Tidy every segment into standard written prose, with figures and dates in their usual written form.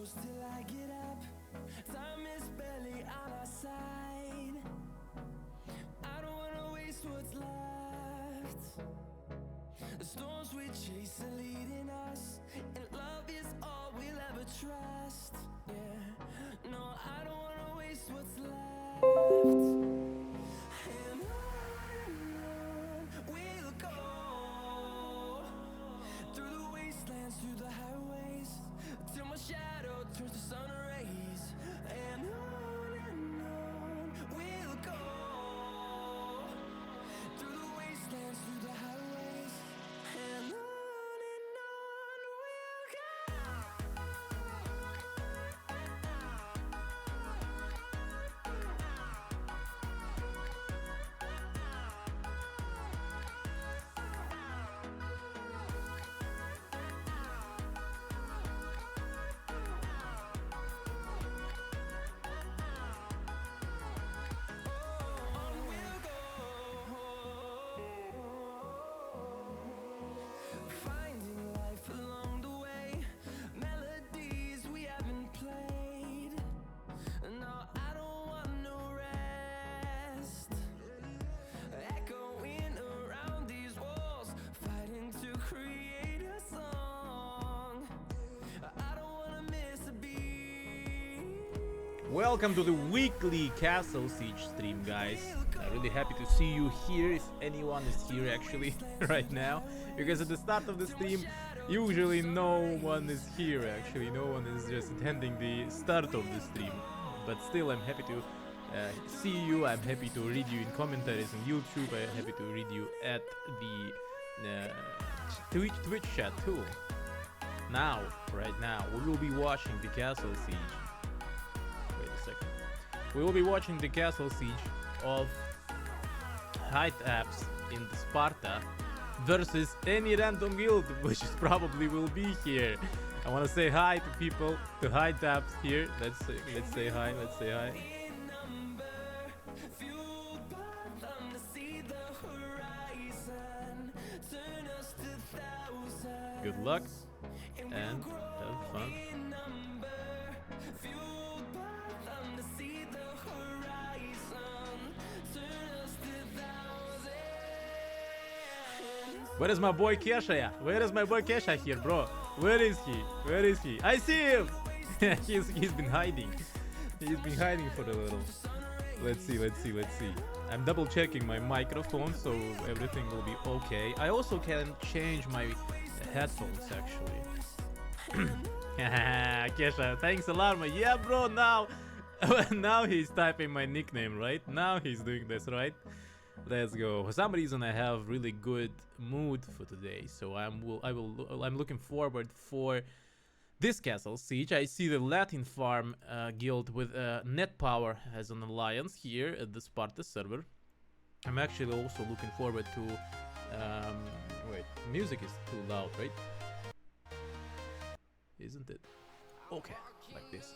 close till I get up. Time is barely on our side. I don't wanna waste what's left. The storms we chase are leading us, and love is all we'll ever trust. Yeah, no, I don't wanna waste what's left. And on we'll go, through the wastelands, through the highways, till my shadow turns to sun rays. And on we'll go, through the wastelands, through the highways, and on we'll go. Finding life along the way, melodies we haven't played. No, I don't want no rest. Echoing around these walls, fighting to create a song. I don't wanna miss a beat. Welcome to the weekly Castle Siege stream, guys. I'm really happy to see you here, if anyone is here actually right now, because at the start of the stream usually no one is here actually, no one is just attending the start of the stream, but still I'm happy to see you. I'm happy to read you in commentaries on YouTube. I'm happy to read you at the Twitch chat too. Now, right now, we will be watching the Castle Siege. Wait a second. We will be watching the Castle Siege of height apps in the Sparta versus any random guild, which is probably will be here. I want to say hi to people, to height apps here. Let's say hi. Let's say hi. Fueled by them to see the horizon, turn us to thousands. Good luck and have fun. In number, fueled by them to see the horizon, turn us to thousands. Where is my boy Kesha? Where is my boy Kesha here, bro? Where is he? Where is he? I see him! he's been hiding. He's been hiding for a little. Let's see. I'm double checking my microphone so everything will be okay. I also can change my headphones actually. Kesha, thanks Alarma. Yeah, bro, now now he's typing my nickname, right? Now he's doing this, right? Let's go. For some reason I have really good mood for today, so I'm looking forward for this Castle Siege. I see the Latin Farm guild with Net Power as an alliance here at the Sparta server. I'm actually also looking forward to wait, music is too loud, right? Isn't it? Okay, like this.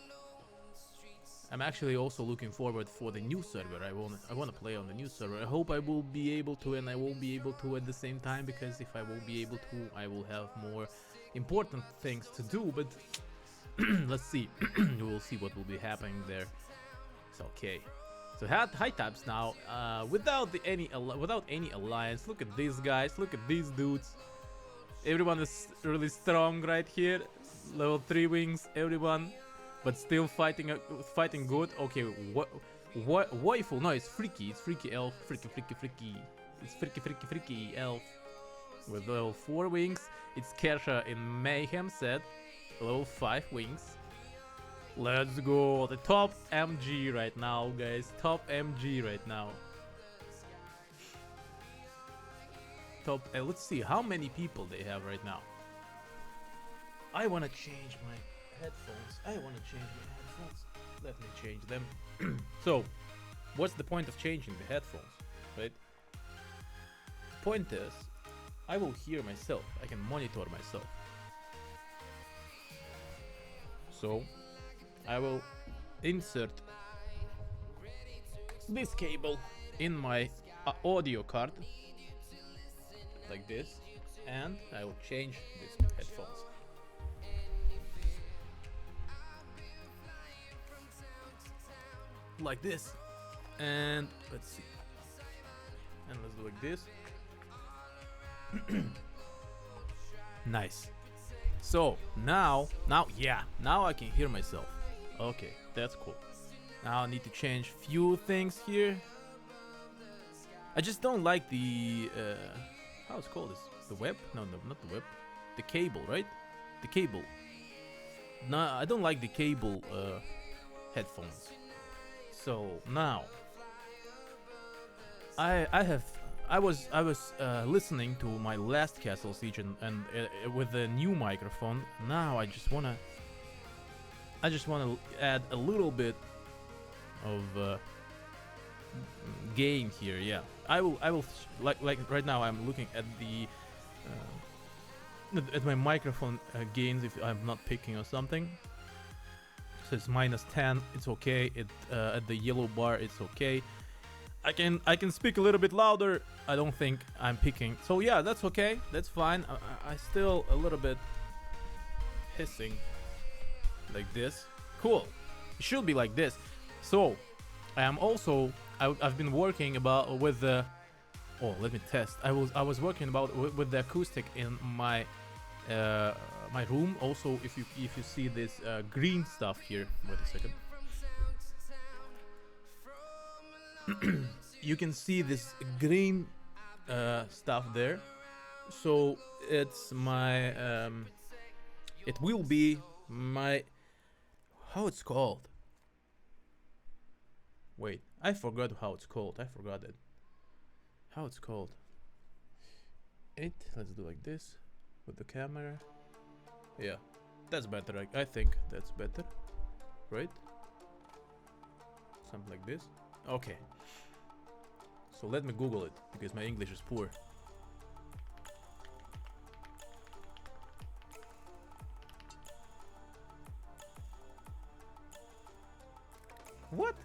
I'm actually also looking forward for the new server. I wanna play on the new server. I hope I will be able to, and I won't be able to at the same time, because if I won't be able to, I will have more important things to do. But let's see. We will see what will be happening there. It's okay. So high tabs now, without any alliance. Look at these guys. Look at these dudes. Everyone is really strong right here. Level 3 wings. Everyone. But still fighting good. Okay, what waifu? No, it's freaky elf. Freaky. It's freaky elf with level 4 wings. It's Kersha in Mayhem set, level 5 wings. Let's go. The top MG right now, guys. Top MG right now. Top. Let's see how many people they have right now. I wanna change my headphones. Let me change them. So, what's the point of changing the headphones, right? Point is, I will hear myself. I can monitor myself. So, I will insert this cable in my audio card, like this, and I will change these headphones. like this, and let's see, and let's do like this. Nice. So now I can hear myself. Okay, that's cool. Now I need to change few things here. I just don't like the how it's called this, the web? No, not the web. The cable, right? The cable. No, I don't like the cable headphones. So now I was listening to my last Castle Siege and with the new microphone. Now I just wanna add a little bit of gain here. Yeah, I will like right now I'm looking at the at my microphone gains if I'm not picking or something. So it's -10. It's okay. At the yellow bar, it's okay. I can speak a little bit louder. I don't think I'm picking. So yeah, that's okay. That's fine. I still a little bit hissing like this. Cool. It should be like this. So I am also I've been working about with the let me test. I was working about with the acoustic in my my room. Also, if you see this green stuff here, wait a second. You can see this green stuff there. So it's my it will be my, how it's called. Wait, I forgot how it's called. I forgot it. How it's called. Let's do like this with the camera. Yeah, that's better. I think that's better, right? Something like this. Okay. So let me Google it because my English is poor. What?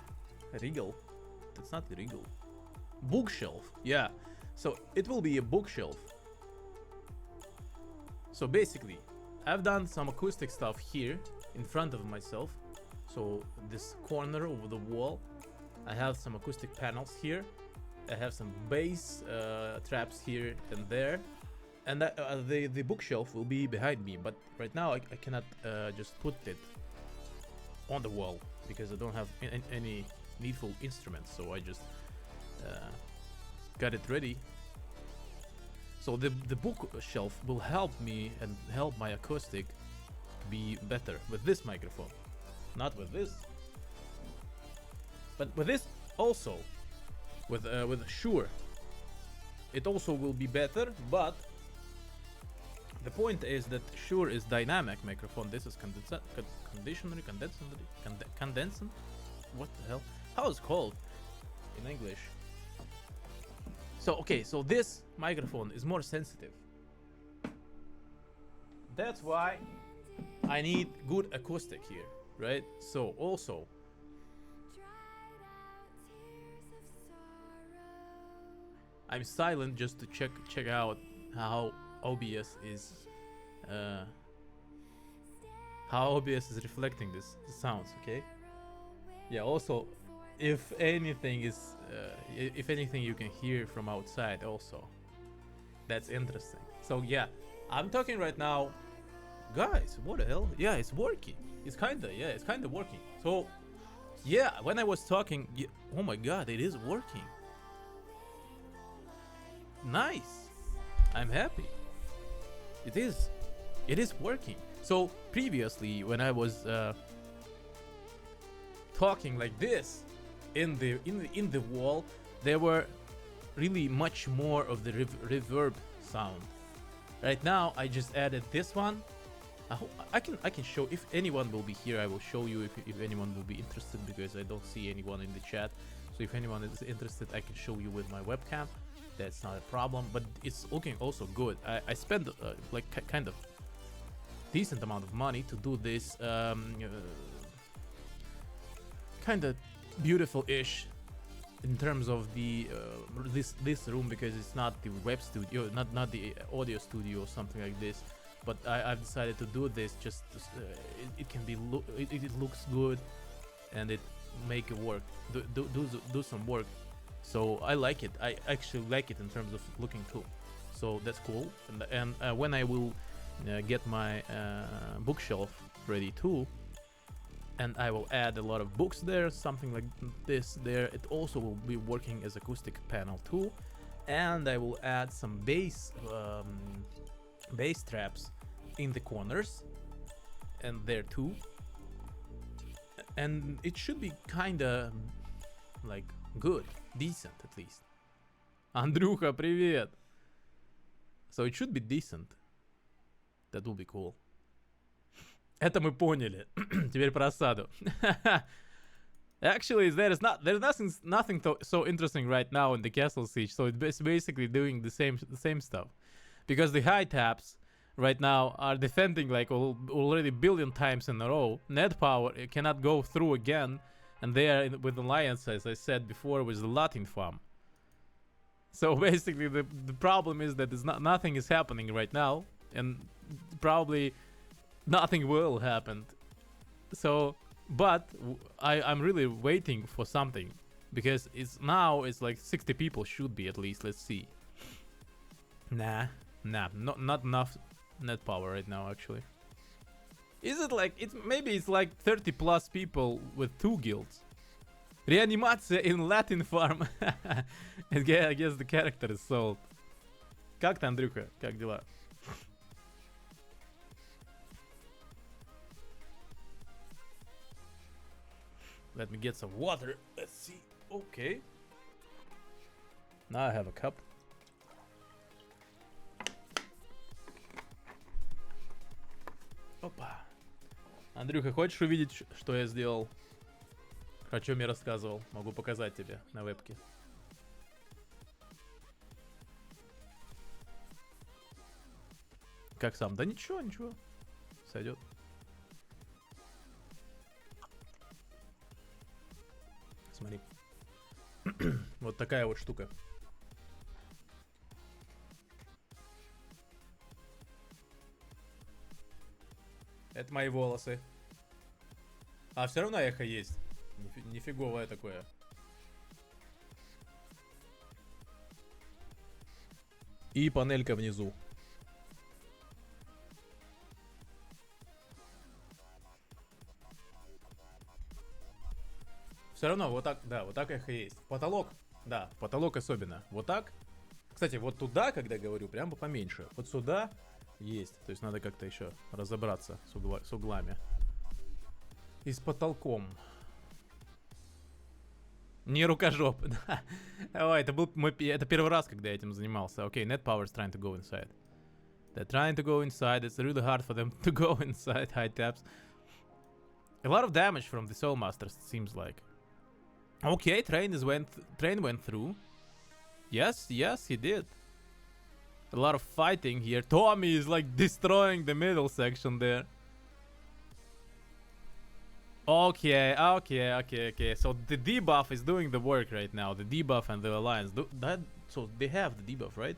Regal? That's not illegal. Bookshelf. Yeah. So it will be a bookshelf. So basically, I've done some acoustic stuff here in front of myself. So this corner over the wall, I have some acoustic panels here. I have some bass traps here and there, and the bookshelf will be behind me. But right now I cannot just put it on the wall because I don't have any needful instruments. So I just got it ready. So the bookshelf will help me and help my acoustic be better with this microphone, not with this, but with this also. With Shure, it also will be better, but the point is that Shure is dynamic microphone. This is condensant. What the hell? How is it called in English? So okay, so this microphone is more sensitive. That's why I need good acoustic here, right? So also, I'm silent just to check out how OBS is reflecting this sounds. Okay. Yeah. Also, if anything you can hear from outside, also, that's interesting. So yeah, I'm talking right now, guys. What the hell? Yeah, it's working. It's kinda working. So yeah, when I was talking, oh my god, it is working. Nice. I'm happy. It is working. So previously, when I was talking like this in the wall, there were really much more of the reverb sound. Right now, I just added this one. I can show, if anyone will be here. I will show you if anyone will be interested, because I don't see anyone in the chat. So if anyone is interested, I can show you with my webcam. That's not a problem, but it's looking also good. I spent like kind of decent amount of money to do this kind of beautiful-ish in terms of the this room, because it's not the web studio, not the audio studio or something like this. But I've decided to do this just it can be it looks good, and make it work, do some work. So I like it. I actually like it in terms of looking cool. So that's cool. And when I will get my bookshelf ready too, and I will add a lot of books there, something like this there, it also will be working as acoustic panel too. And I will add some bass traps in the corners and there too. And it should be kinda like good, decent at least. Андрюха, привет! So it should be decent. That will be cool. Это мы поняли. Теперь про осаду. Actually, there's nothing so interesting right now in the castle siege. So it's basically doing the same stuff, because the high taps right now are defending like already billion times in a row. Net power cannot go through again, and they are with alliance, as I said before, with the Latin farm. So basically, the problem is that nothing is happening right now, and probably nothing will happen. So, but I'm really waiting for something, because it's like 60 people should be at least. Let's see. Nah, not enough net power right now actually. Is it like maybe it's like 30 plus people with 2 guilds. Реанимация in Latin farm. I guess the character is sold. Как ты, Андрюха? Как дела? Let me get some water. Let's see. Okay. Now I have a cup. Опа. Андрюха, хочешь увидеть, что я сделал? О чем я рассказывал? Могу показать тебе на вебке. Как сам? Да ничего. Сойдет. Смотри. Вот такая вот штука. Это мои волосы. А, все равно эхо есть. Нифиговое такое. И панелька внизу. Все равно вот так, да, вот так эхо есть. Потолок, да, потолок особенно. Вот так. Кстати, вот туда, когда говорю, прям поменьше. Вот сюда есть. То есть надо как-то еще разобраться с углами. И с потолком. Не рукожоп. Ой, это первый раз, когда я этим занимался. Окей, net power is trying to go inside. They're trying to go inside. It's really hard for them to go inside high taps. A lot of damage from the Soul Masters, it seems like. Okay, train went through. Yes, he did. A lot of fighting here. Tommy is like destroying the middle section there. Okay. So the debuff is doing the work right now. The debuff and the alliance. So they have the debuff, right?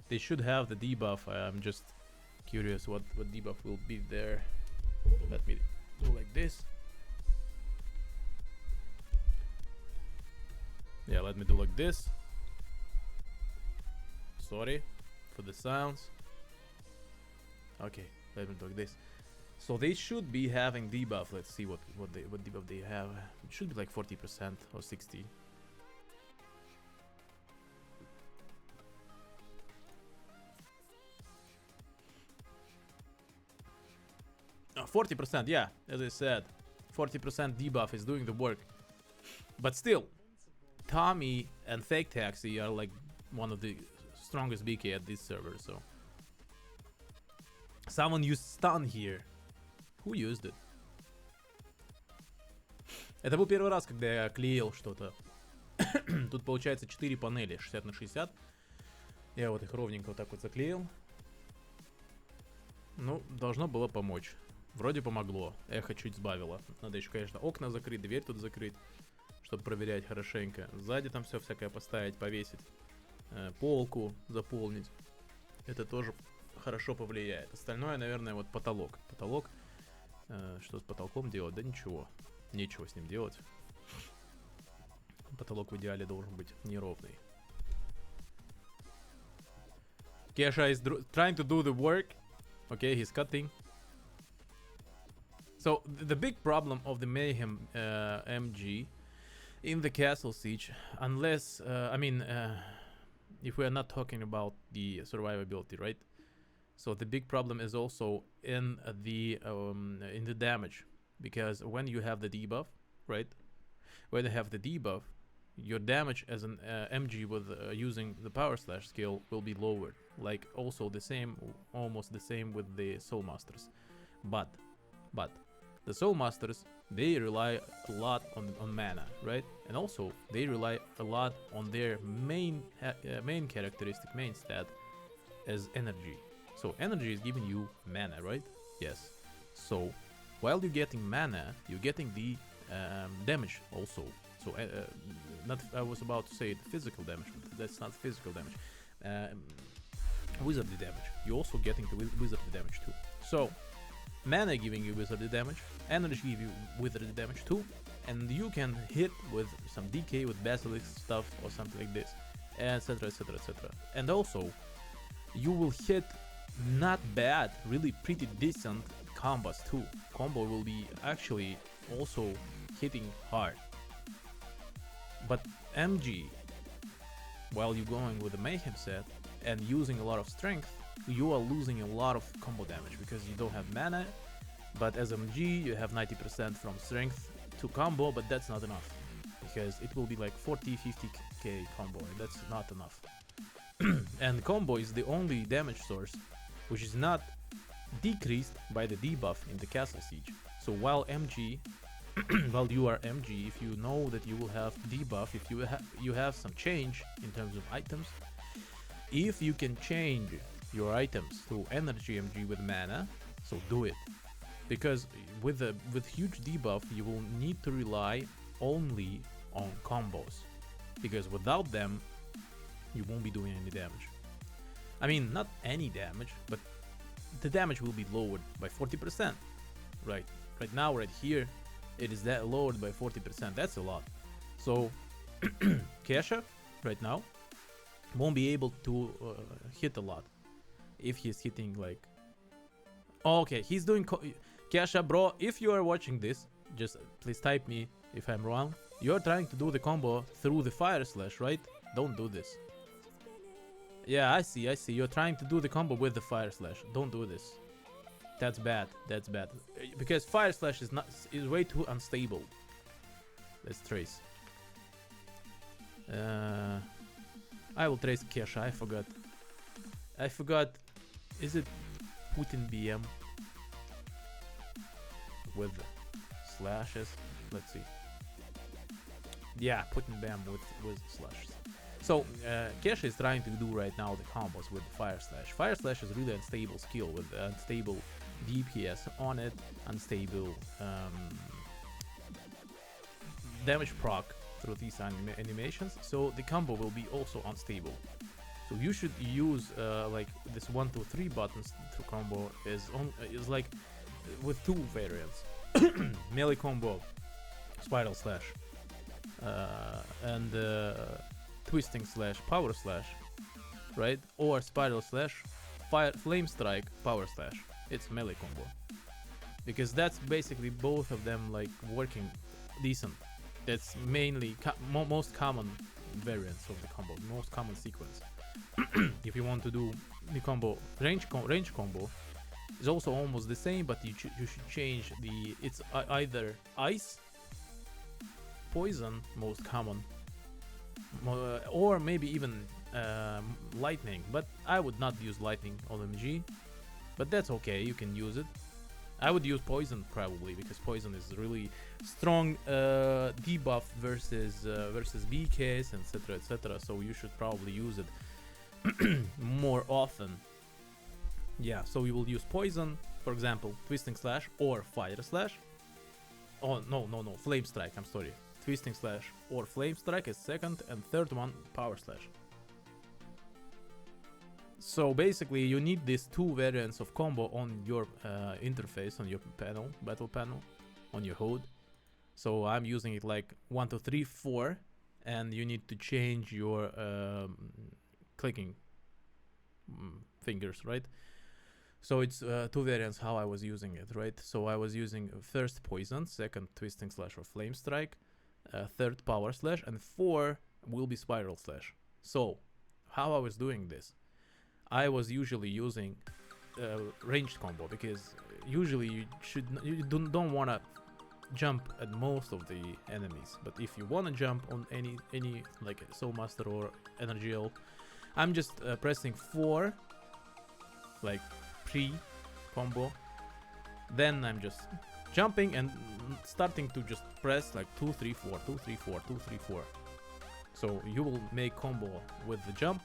They should have the debuff. I'm just curious what debuff will be there. Let me do like this. Yeah, let me do like this. Sorry for the sounds. Okay, let me do like this. So they should be having debuff. Let's see what debuff they have. It should be like 40% or 60%. 40%, yeah, as I said. 40% debuff is doing the work. But still, Tommy and Fake Taxi are like one of the strongest BK at this server, so. Someone used stun here. Who used it? Это был первый раз, когда я клеил что-то. Тут получается 4 панели, 60 на 60. Я вот их ровненько вот так вот заклеил. Ну, должно было помочь. Вроде помогло. Эхо чуть сбавило. Надо еще, конечно, окна закрыть, дверь тут закрыть, чтобы проверять хорошенько. Сзади там все всякое поставить, повесить. Полку заполнить. Это тоже хорошо повлияет. Остальное, наверное, вот потолок. Потолок. Что с потолком делать? Да ничего. Нечего с ним делать. потолок в идеале должен быть неровный. Kesha is trying to do the work. Okay, he's cutting. So the big problem of the Mayhem MG in the castle siege, unless if we are not talking about the survivability, right? So the big problem is also in the damage, because when you have the debuff, right? When you have the debuff, your damage as an MG with using the power slash skill will be lowered. Like also the same, almost the same with the Soul Masters, but the Soul Masters, they rely a lot on mana, right? And also they rely a lot on their main characteristic, main stat as energy. So energy is giving you mana, right? Yes. So while you're getting mana, you're getting the damage also. So I was about to say the physical damage, but that's not physical damage. Wizardly damage. You're also getting the wizardly damage too. So mana giving you wizardly damage, energy give you wizardly damage too, and you can hit with some DK with basilisk stuff or something like this, etc, etc, etc. And also you will hit not bad, really pretty decent combos too. Combo will be actually also hitting hard. But MG, while you're going with the Mayhem set and using a lot of strength, you are losing a lot of combo damage because you don't have mana. But as MG, you have 90% from strength to combo, but that's not enough, because it will be like 40-50k combo, and that's not enough. And combo is the only damage source which is not decreased by the debuff in the castle siege. So while MG, while you are MG, if you know that you will have debuff, if you have some change in terms of items, if you can change your items to energy MG with mana, so do it. Because with huge debuff, you will need to rely only on combos, because without them, you won't be doing any damage. I mean, not any damage, but the damage will be lowered by 40%. Right now, right here, it is that lowered by 40%. That's a lot. So Kesha right now won't be able to hit a lot if he's hitting like. Okay, he's doing. Kesha, bro, if you are watching this, just please type me if I'm wrong. You're trying to do the combo through the fire slash, right? Don't do this. Yeah, I see. You're trying to do the combo with the fire slash. Don't do this. That's bad. That's bad. Because fire slash is way too unstable. Let's trace. I will trace Kesha. I forgot. Is it Putin BM? With slashes, let's see. Yeah, putting them with slashes. So Kesha is trying to do right now the combos with the fire slash. Fire slash is really unstable skill with unstable DPS on it, unstable damage proc through these animations. So the combo will be also unstable. So you should use like this 1, 2, 3 buttons to combo is like with two variants. Melee combo, spiral slash, and twisting slash, power slash, right? Or spiral slash, flame strike, power slash. It's melee combo, because that's basically both of them like working decent. That's mainly most common variants of the combo, most common sequence. If you want to do the combo range combo, is also almost the same, but you should change the. It's either ice, poison, most common, or maybe even lightning. But I would not use lightning on MG, but that's okay. You can use it. I would use poison probably, because poison is really strong debuff versus BKs, etc, etc. So you should probably use it more often. Yeah, so you will use poison, for example, twisting slash or fire slash. Oh no, flame strike, I'm sorry. Twisting slash or flame strike is second, and third one power slash. So basically you need these two variants of combo on your interface, on your panel, battle panel, on your HUD. So I'm using it like 1, 2, 3, 4, and you need to change your clicking fingers, right? So it's two variants how I was using it, right? So I was using first poison, second twisting slash or flame strike, third power slash, and 4 will be spiral slash. So how I was doing this, I was usually using ranged combo, because usually you don't want to jump at most of the enemies, but if you want to jump on any like Soul Master or Energy, I'm just pressing 4 like pre-combo, then I'm just jumping and starting to just press like 2 3 4 2 3 4 2 3 4. So you will make combo with the jump,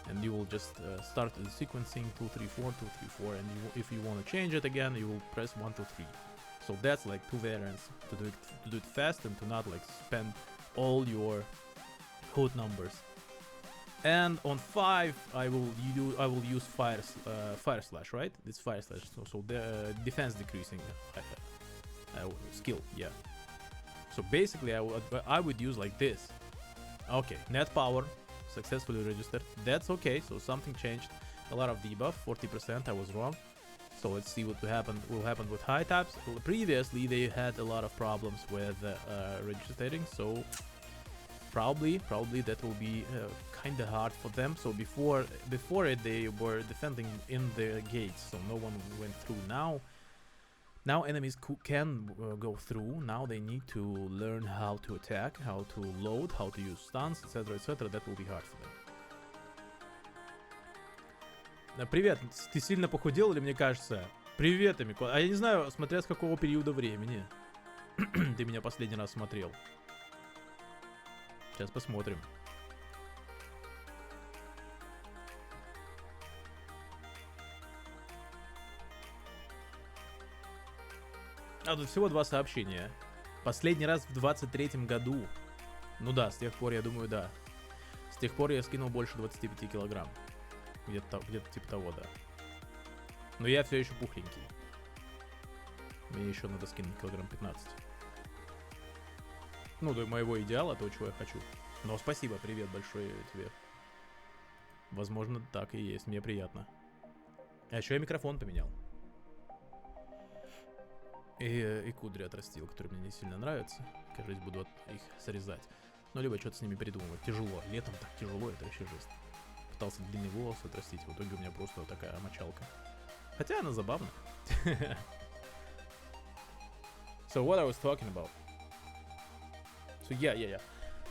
and you will just start the sequencing 2 3 4 2 3 4, and if you want to change it again, you will press 1 2 3. So that's like two variants to do it fast and to not like spend all your code numbers. And on 5, I will use fire slash, right? It's fire slash, so the defense decreasing skill, yeah. So basically, I would use like this. Okay, net power successfully registered. That's okay. So something changed. A lot of debuff, 40%. I was wrong. So let's see what will happen with high taps. Previously, they had a lot of problems with registering. So probably that will be kind of hard for them. So before it, they were defending in the gates, so no one went through. Now enemies can go through. Now they need to learn how to attack, how to load, how to use stuns, etc., etc. That will be hard for them. Привет, ты сильно похудел или мне кажется? Привет, Амико. А я не знаю, смотря с какого периода времени ты меня последний раз смотрел. Сейчас посмотрим. А тут всего 2 сообщения. Последний раз в 23-м году. Ну да, с тех пор, я думаю, да. С тех пор я скинул больше 25 килограмм. Где-то типа того, да. Но я все еще пухленький. Мне еще надо скинуть килограмм 15. Ну, до моего идеала, то, чего я хочу. Но спасибо, привет большое тебе. Возможно, так и есть, мне приятно. А еще я микрофон поменял. И кудри отрастил, которые мне не сильно нравятся. Кажется, буду их срезать. Ну, либо что-то с ними придумывать. Тяжело. Летом так тяжело, это вообще жесть. Пытался длинный волос отрастить, в итоге у меня просто вот такая мочалка. Хотя она забавна. So what I was talking about. So yeah.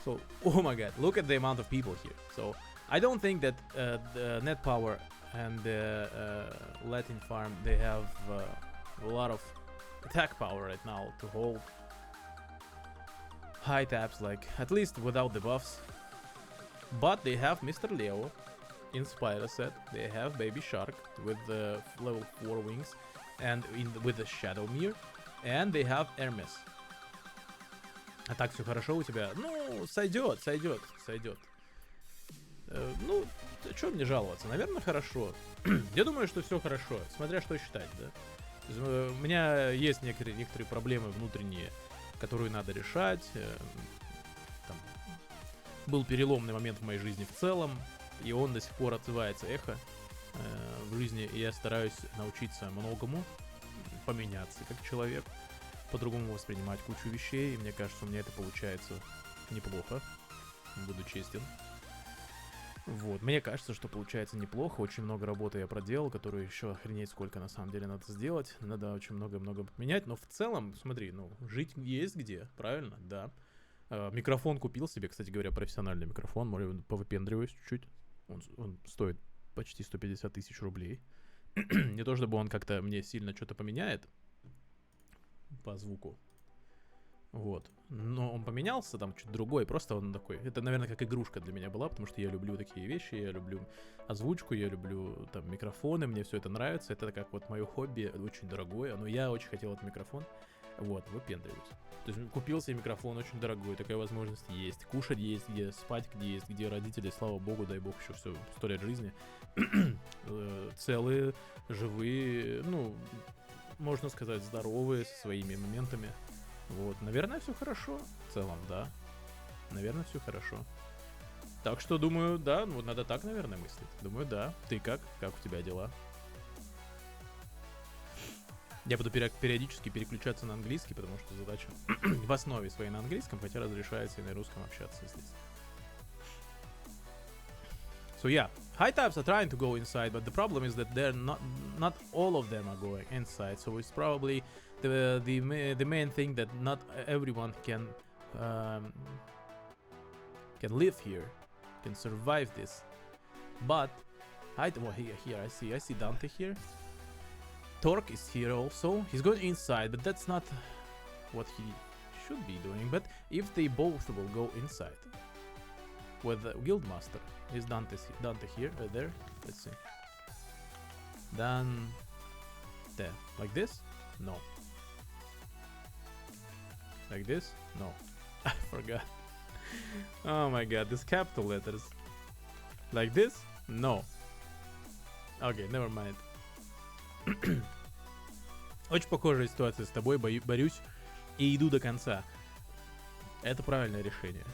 So, oh my god, look at the amount of people here. So, I don't think that the Net Power and the Latin Farm, they have a lot of attack power right now to hold high taps, like, at least without the buffs. But they have Mr. Leo in Spider set, they have Baby Shark with the level 4 wings, and with the Shadow Mirror, and they have Hermes. А так все хорошо у тебя? Ну, сойдет. Ну, что мне жаловаться? Наверное, хорошо. Я думаю, что все хорошо, смотря что считать, да. У меня есть некоторые проблемы внутренние, которые надо решать. Там был переломный момент в моей жизни в целом, и он до сих пор отзывается эхо в жизни, и я стараюсь научиться многому, поменяться как человек, по-другому воспринимать кучу вещей, и мне кажется, у меня это получается неплохо, буду честен. Вот, мне кажется, что получается неплохо, очень много работы я проделал, которую еще охренеть сколько на самом деле надо сделать, надо очень много поменять, но в целом, смотри, ну, жить есть где, правильно, да. Микрофон купил себе, кстати говоря, профессиональный микрофон, может, повыпендриваюсь чуть-чуть, он стоит почти 150 тысяч рублей, не то чтобы он как-то мне сильно что-то поменяет по звуку, вот, но он поменялся, там что-то другое, просто он такой, это, наверное, как игрушка для меня была, потому что я люблю такие вещи, я люблю озвучку, я люблю там микрофоны, мне все это нравится, это как вот мое хобби, очень дорогое, но я очень хотел этот микрофон, вот, выпендриваюсь. То есть купил себе микрофон очень дорогой, такая возможность есть, кушать есть где, спать где есть, где родители, слава богу, дай бог, еще все, 100 лет жизни, целые, живые, ну, можно сказать, здоровые, со своими моментами. Вот, наверное, все хорошо в целом, да. Наверное, все хорошо. Так что, думаю, да, ну, надо так, наверное, мыслить. Думаю, да. Ты как? Как у тебя дела? Я буду периодически переключаться на английский, потому что задача в основе своей на английском, хотя разрешается и на русском общаться здесь. So yeah, high types are trying to go inside, but the problem is that they're not all of them are going inside. So it's probably the main thing that not everyone can live here, can survive this. But well, here I see Dante here. Torque is here also. He's going inside, but that's not what he should be doing. But if they both will go inside with the Guildmaster, is Dante here, right there? Let's see. Then there, like this? No. Like this? No. I forgot. Oh my god, these capital letters. Like this? No. Okay, never mind. Очень похожая ситуация с тобой, борюсь и иду до конца. Это правильное решение.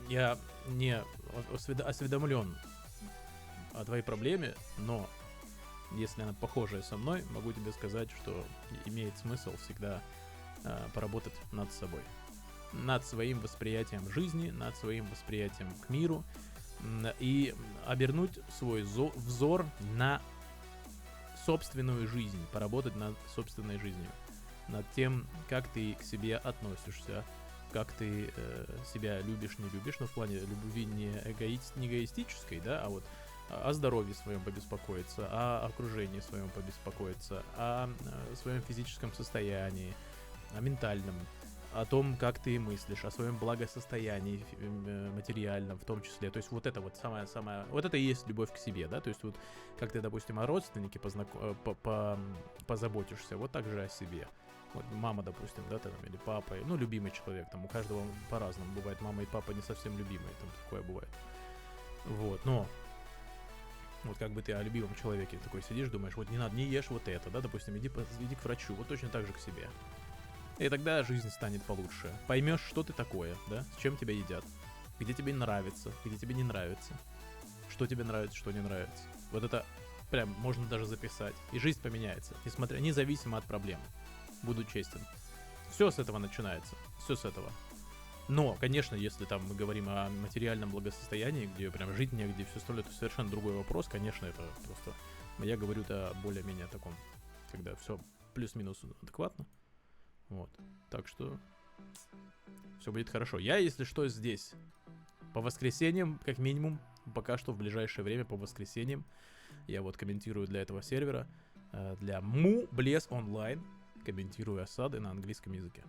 Я не осведомлен о твоей проблеме, но если она похожая со мной, могу тебе сказать, что имеет смысл всегда поработать над собой. Над своим восприятием жизни, над своим восприятием к миру и обернуть свой взор на собственную жизнь, поработать над собственной жизнью, над тем, как ты к себе относишься, как ты себя любишь, не любишь, но в плане любви не эгоистической, да, а вот о здоровье своем побеспокоиться, о окружении своем побеспокоиться, о своем физическом состоянии, о ментальном, о том, как ты мыслишь, о своем благосостоянии материальном в том числе. То есть вот это вот самая, вот это и есть любовь к себе, да, то есть вот как ты, допустим, о родственнике позаботишься, вот так же о себе. Вот мама, допустим, да, там, или папа, ну, любимый человек, там у каждого по-разному бывает, мама и папа не совсем любимые, там такое бывает. Вот, но вот как бы ты о любимом человеке такой сидишь, думаешь, вот не надо, не ешь вот это, да, допустим, иди к врачу, вот точно так же к себе. И тогда жизнь станет получше. Поймешь, что ты такое, да, с чем тебя едят, где тебе нравится, где тебе не нравится, что тебе нравится, что не нравится. Вот это прям можно даже записать. И жизнь поменяется, независимо от проблем. Буду честен. Все с этого начинается. Все с этого. Но, конечно, если там мы говорим о материальном благосостоянии, где прям жить негде и все остальное, это совершенно другой вопрос. Конечно, это просто... Я говорю-то более-менее таком, когда все плюс-минус адекватно. Вот. Так что все будет хорошо. Я, если что, здесь. По воскресеньям, как минимум, пока что в ближайшее время по воскресеньям. Я вот комментирую для этого сервера, для Bless Online. Комментирую осады на английском языке.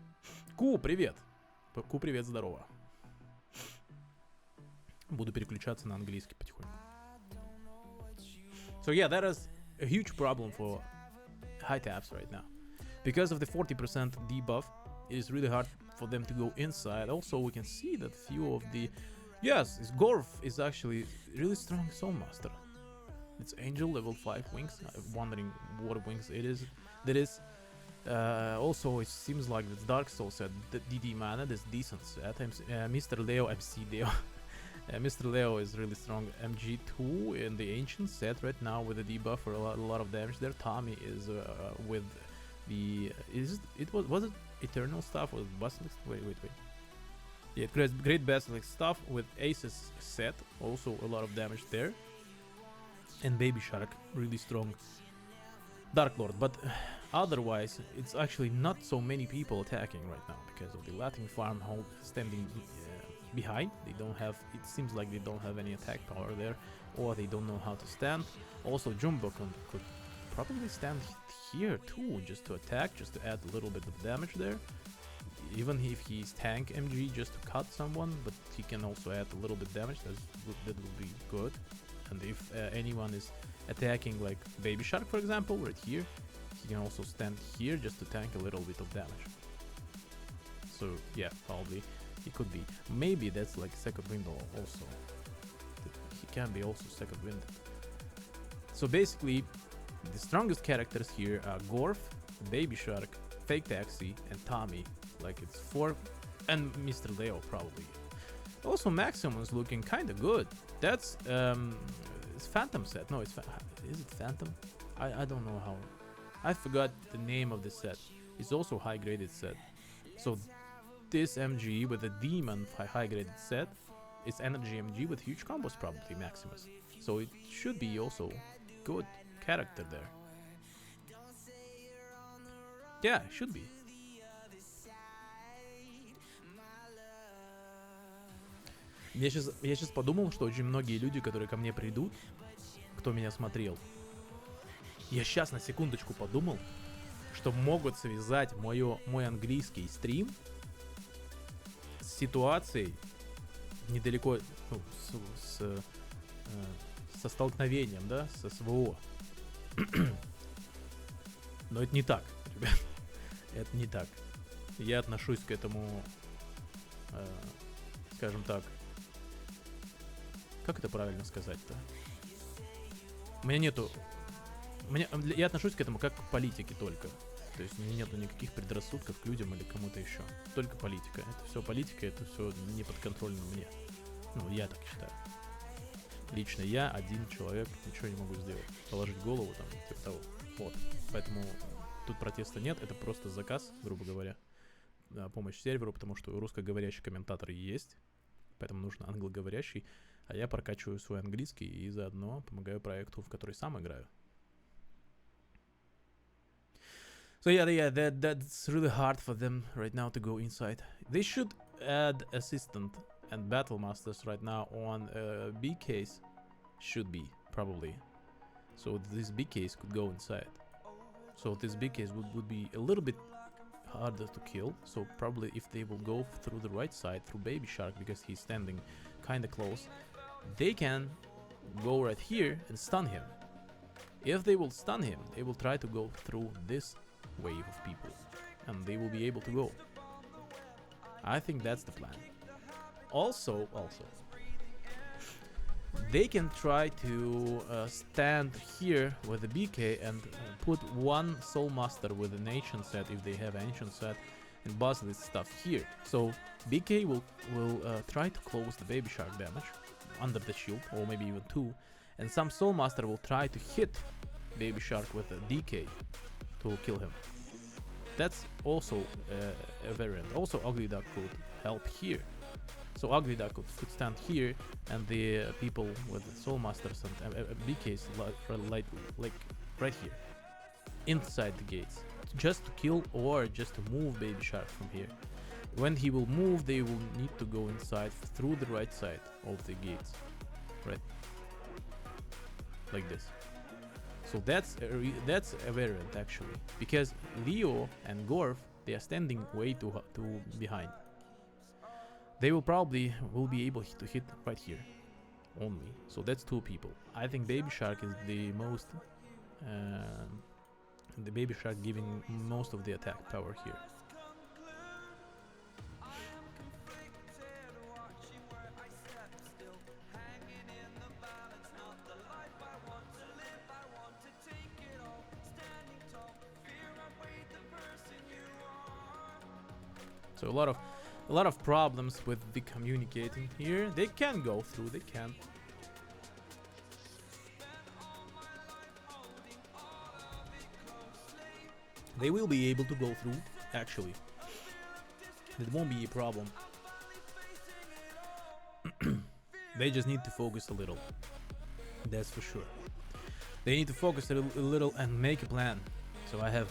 Ку, привет! Ку, привет, здорово. Буду переключаться на английский потихоньку. So yeah, that is a huge problem for high taps right now. Because of the 40% debuff, it is really hard for them to go inside. Also, we can see that few of the... Yes, Gorf is actually really strong Soul Master. It's Angel, level 5 wings. I'm wondering what wings it is. That is... also, it seems like the Dark Soul set, the DD mana, this decent set. Mr. Leo, MC Leo. Mr. Leo is really strong MG2 in the Ancient set right now with the debuff for a lot of damage there. Tommy is with... Was it Eternal stuff or Basilisk? Wait. Yeah, great Basilisk stuff with Aces set, also a lot of damage there. And Baby Shark, really strong Dark Lord. But otherwise, it's actually not so many people attacking right now because of the Latin farm hold standing behind. They don't have, it seems like they don't have any attack power there, or they don't know how to stand. Also, Jumbo could probably stand here too, just to attack, just to add a little bit of damage there. Even if he's tank MG, just to cut someone, but he can also add a little bit damage. That would be good. And if anyone is attacking like Baby Shark, for example, right here, he can also stand here just to tank a little bit of damage. So yeah, probably he could be. Maybe that's like second window also. He can be also second window. So basically, the strongest characters here are Gorf, Baby Shark, Fake Taxi, and Tommy. Like it's 4, and Mr. Leo probably. Also, Maximus looking kind of good. That's it's Phantom set. No, it's is it Phantom? I don't know how. I forgot the name of the set. It's also high graded set. So this MG with a demon high graded set is energy MG with huge combos, probably Maximus. So it should be also good character there. Yeah, it should be. Я сейчас подумал, что очень многие люди, которые ко мне придут, кто меня смотрел, я сейчас на секундочку подумал, что могут связать мой английский стрим с ситуацией недалеко, ну, со столкновением, да, со СВО. Но это не так, ребят. Это не так. Я отношусь к этому, скажем так, как это правильно сказать-то? У меня нету... Я отношусь к этому как к политике только. То есть у меня нету никаких предрассудков к людям или кому-то еще. Только политика. Это все политика, это все не подконтрольно мне. Ну, я так считаю. Лично я, один человек, ничего не могу сделать. Положить голову там, типа того. Вот. Поэтому тут протеста нет, это просто заказ, грубо говоря. Помощь серверу, потому что русскоговорящий комментатор есть. Поэтому нужно англоговорящий. А я прокачиваю свой английский и заодно помогаю проекту, в который сам играю. So yeah, that's really hard for them right now to go inside. They should add assistant and battle masters right now on B case. Should be, probably. So this B case could go inside. So this B case would be a little bit harder to kill. So probably if they will go through the right side, through Baby Shark, because he's standing kind of close, they can go right here and stun him. If they will stun him, they will try to go through this wave of people, and they will be able to go. I think that's the plan. Also, they can try to stand here with the BK and put one Soul Master with an Ancient set if they have Ancient set, and bust this stuff here. So BK will try to close the Baby Shark damage under the shield, or maybe even two, and some Soul Master will try to hit Baby Shark with a DK to kill him. That's also a variant. Also, Ugly Duck could help here. So Ugly Duck could stand here, and the people with the Soul Masters and BKs like right here, inside the gates, just to kill or just to move Baby Shark from here. When he will move, they will need to go inside through the right side of the gates, right? Like this. So that's a variant actually, because Leo and Gorf, they are standing way too behind. They will probably be able to hit right here only. So that's two people. I think Baby Shark is the most the Baby Shark giving most of the attack power here. So a lot of problems with the communicating here. They can go through, they can. They will be able to go through, actually. It won't be a problem. They just need to focus a little. That's for sure. They need to focus a little and make a plan. So I have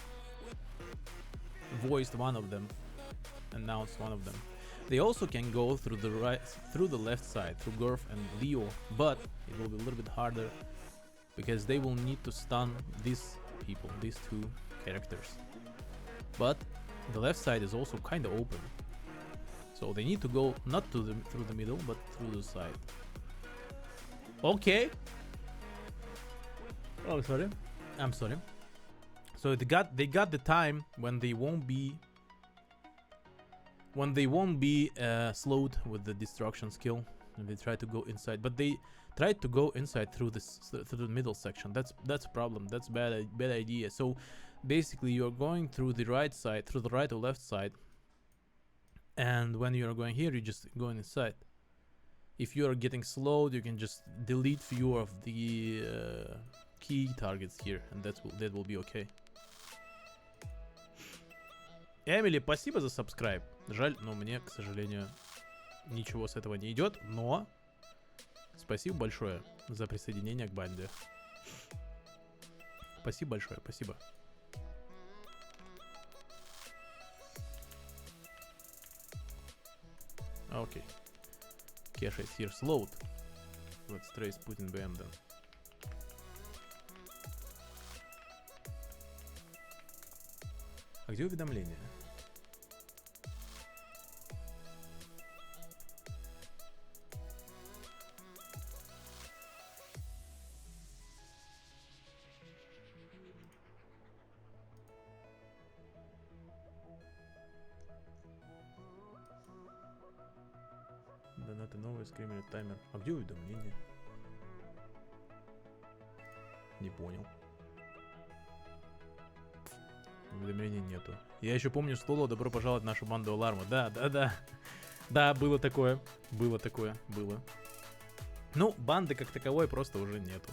voiced one of them, announced one of them. They also can go through the left side, through Gorf and Leo, but it will be a little bit harder because they will need to stun these people, these two characters. But the left side is also kind of open, so they need to go not through the middle, but through the side. Okay. Oh, sorry. I'm sorry. So they got the time when they won't be slowed with the destruction skill, and they try to go inside. But they tried to go inside through the middle section. That's a problem. That's bad idea. So basically, you're going through the right side, through the right or left side, and when you're going here, you're just going inside. if you are getting slowed, you can just delete few of the key targets here, and that will be okay. Эмили, спасибо за subscribe. Жаль, но мне, к сожалению, ничего с этого не идет, но спасибо большое за присоединение к банде. Спасибо большое, спасибо. Окей. Cache is here slowed. Let's trace Putin BM then. А где уведомления? Донаты новые, скримеры, таймер. А где уведомления? Не понял. Уведомлений нету. Я еще помню слово «Добро пожаловать в нашу банду Аларма». Да. Да, было такое. Было. Ну, банды как таковой просто уже нету.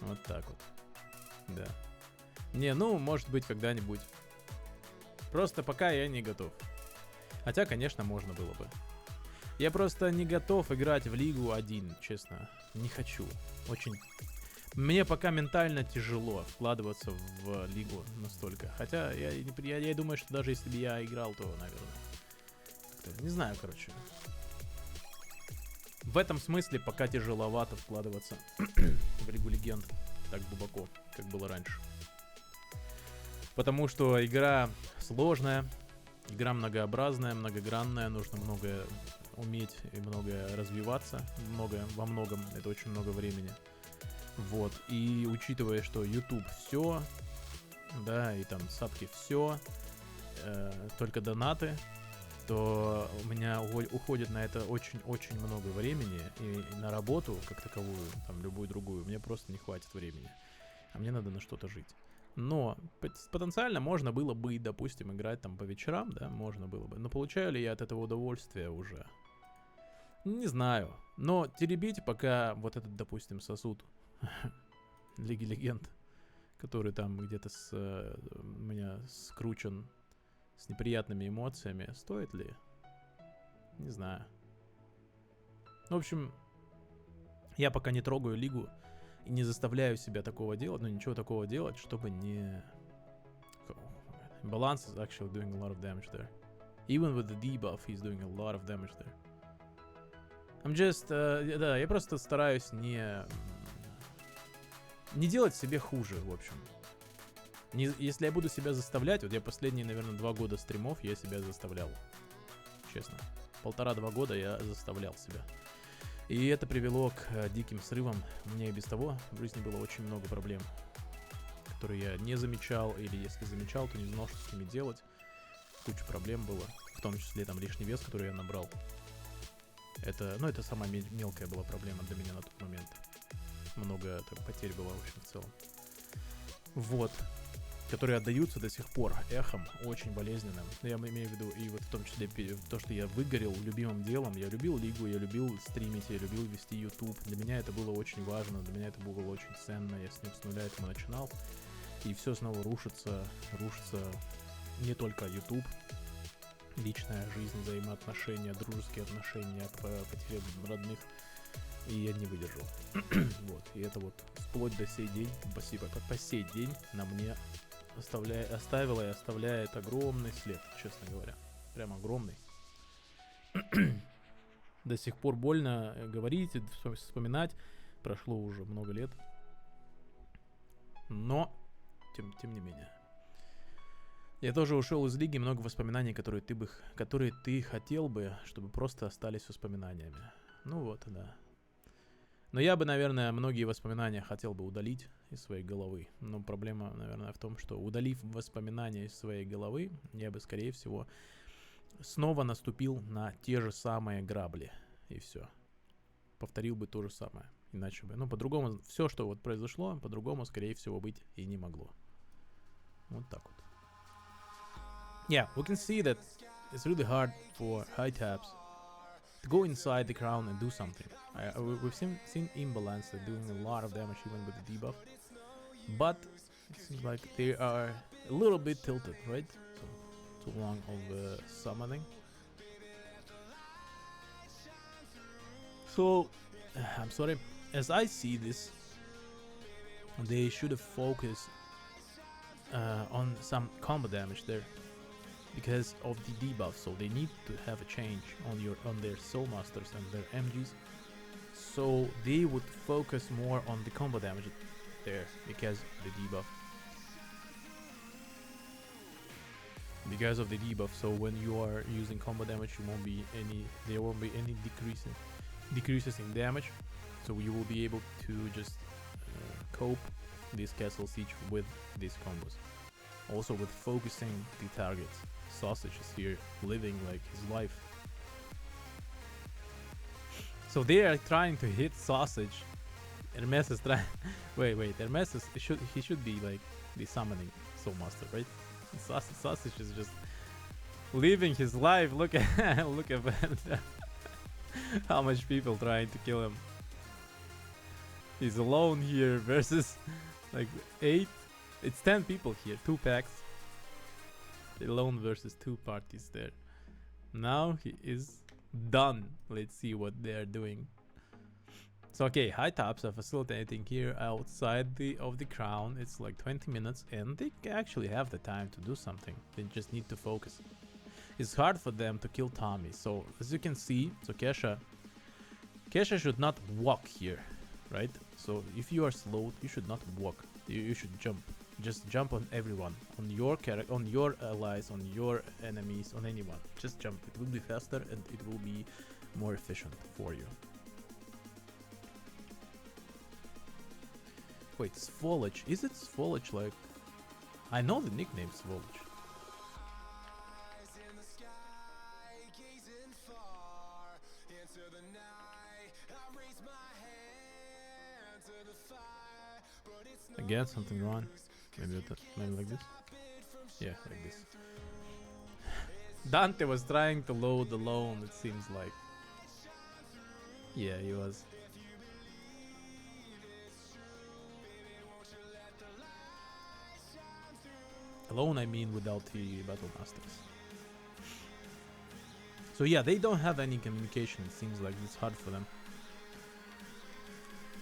Вот так вот. Да. Не, ну, может быть, когда-нибудь. Просто пока я не готов. Хотя, конечно, можно было бы. Я просто не готов играть в Лигу один, честно. Не хочу. Очень... Мне пока ментально тяжело вкладываться в Лигу настолько. Хотя я думаю, что даже если бы я играл, то, наверное... Не знаю, короче. В этом смысле пока тяжеловато вкладываться в Лигу Легенд так глубоко, как было раньше. Потому что игра сложная, игра многообразная, многогранная, нужно многое уметь и многое развиваться, во многом, это очень много времени. Вот, и учитывая, что YouTube все, да, и там сапки все, только донаты, то у меня уходит на это очень-очень много времени, и на работу, как таковую, там, любую другую, мне просто не хватит времени, а мне надо на что-то жить. Но потенциально можно было бы, допустим, играть там по вечерам, да, можно было бы, но получаю ли я от этого удовольствие уже? Не знаю, но теребить пока вот этот, допустим, сосуд Лиги Легенд, который там где-то у меня скручен с неприятными эмоциями, стоит ли? Не знаю. В общем, я пока не трогаю Лигу и не заставляю себя такого делать, но ничего такого делать, чтобы не... Balance is actually doing a lot of damage there. Even with the debuff, he's doing a lot of damage there. I'm just... да, я просто стараюсь не делать себе хуже, в общем. Если я буду себя заставлять, вот я последние, наверное, 2 года стримов я себя заставлял. Честно. 1,5-2 года я заставлял себя. И это привело к диким срывам. У меня и без того в жизни было очень много проблем, которые я не замечал, или если замечал, то не знал, что с ними делать. Куча проблем было, в том числе там лишний вес, который я набрал. Это самая мелкая была проблема для меня на тот момент. Много там потерь было, в общем, в целом. Вот. Которые отдаются до сих пор эхом, очень болезненным. Я имею в виду, и вот в том числе то, что я выгорел любимым делом. Я любил Лигу, я любил стримить, я любил вести YouTube. Для меня это было очень важно, для меня это было очень ценно. Я с ним с нуля этому начинал. И все снова рушится не только YouTube. Личная жизнь, взаимоотношения, дружеские отношения, потеря родных. И я не выдержал. Вот. И это вот вплоть до сей день, спасибо, по сей день на мне оставила и оставляет огромный след, честно говоря. Прям огромный. До сих пор больно говорить, вспоминать. Прошло уже много лет. Но, тем не менее. Я тоже ушел из Лиги, много воспоминаний, которые ты хотел бы, чтобы просто остались воспоминаниями. Ну вот, да. Но я бы, наверное, многие воспоминания хотел бы удалить из своей головы. Но проблема, наверное, в том, что удалив воспоминания из своей головы, я бы, скорее всего, снова наступил на те же самые грабли. И все. Повторил бы то же самое. Иначе бы. Ну, по-другому, все, что вот произошло, по-другому, скорее всего, быть и не могло. Вот так вот. Yeah, we can see that it's really hard for high taps to go inside the crown and do something. We've seen Imbalance doing a lot of damage even with the debuff, but it seems like they are a little bit tilted, right? So too long of summoning. So I'm sorry, as I see this, they should have focused on some combo damage there because of the debuff. So they need to have a change on their Soul Masters and their MGs. So they would focus more on the combo damage there because of the debuff. Because of the debuff, so when you are using combo damage, there won't be any decreases in damage. So you will be able to just cope this castle siege with these combos. Also with focusing the targets. Sausage is here living like his life. So they are trying to hit Sausage. Hermes is trying. wait. Hermes is he should be like the summoning Soul Master, right? Sausage is just living his life. Look at how much people trying to kill him. He's alone here versus like 8. It's 10 people here, 2 packs. Alone versus 2 parties there. Now he is done. Let's see what they are doing. So okay, high tops are facilitating here outside of the crown. It's like 20 minutes and they actually have the time to do something. They just need to focus. It's hard for them to kill Tommy. So as you can see, so Kesha should not walk here, right? So if you are slowed, you should not walk. You should jump. Just jump on everyone, on your character, on your allies, on your enemies, on anyone. Just jump. It will be faster and it will be more efficient for you. Wait, Svolage. Is it Svolage like... I know the nickname Svolage. Again, something wrong. Maybe like this? Yeah, like this. Dante was trying to load alone, it seems like. Yeah, he was. Alone, I mean without the Battle Masters. So yeah, they don't have any communication, it seems like it's hard for them.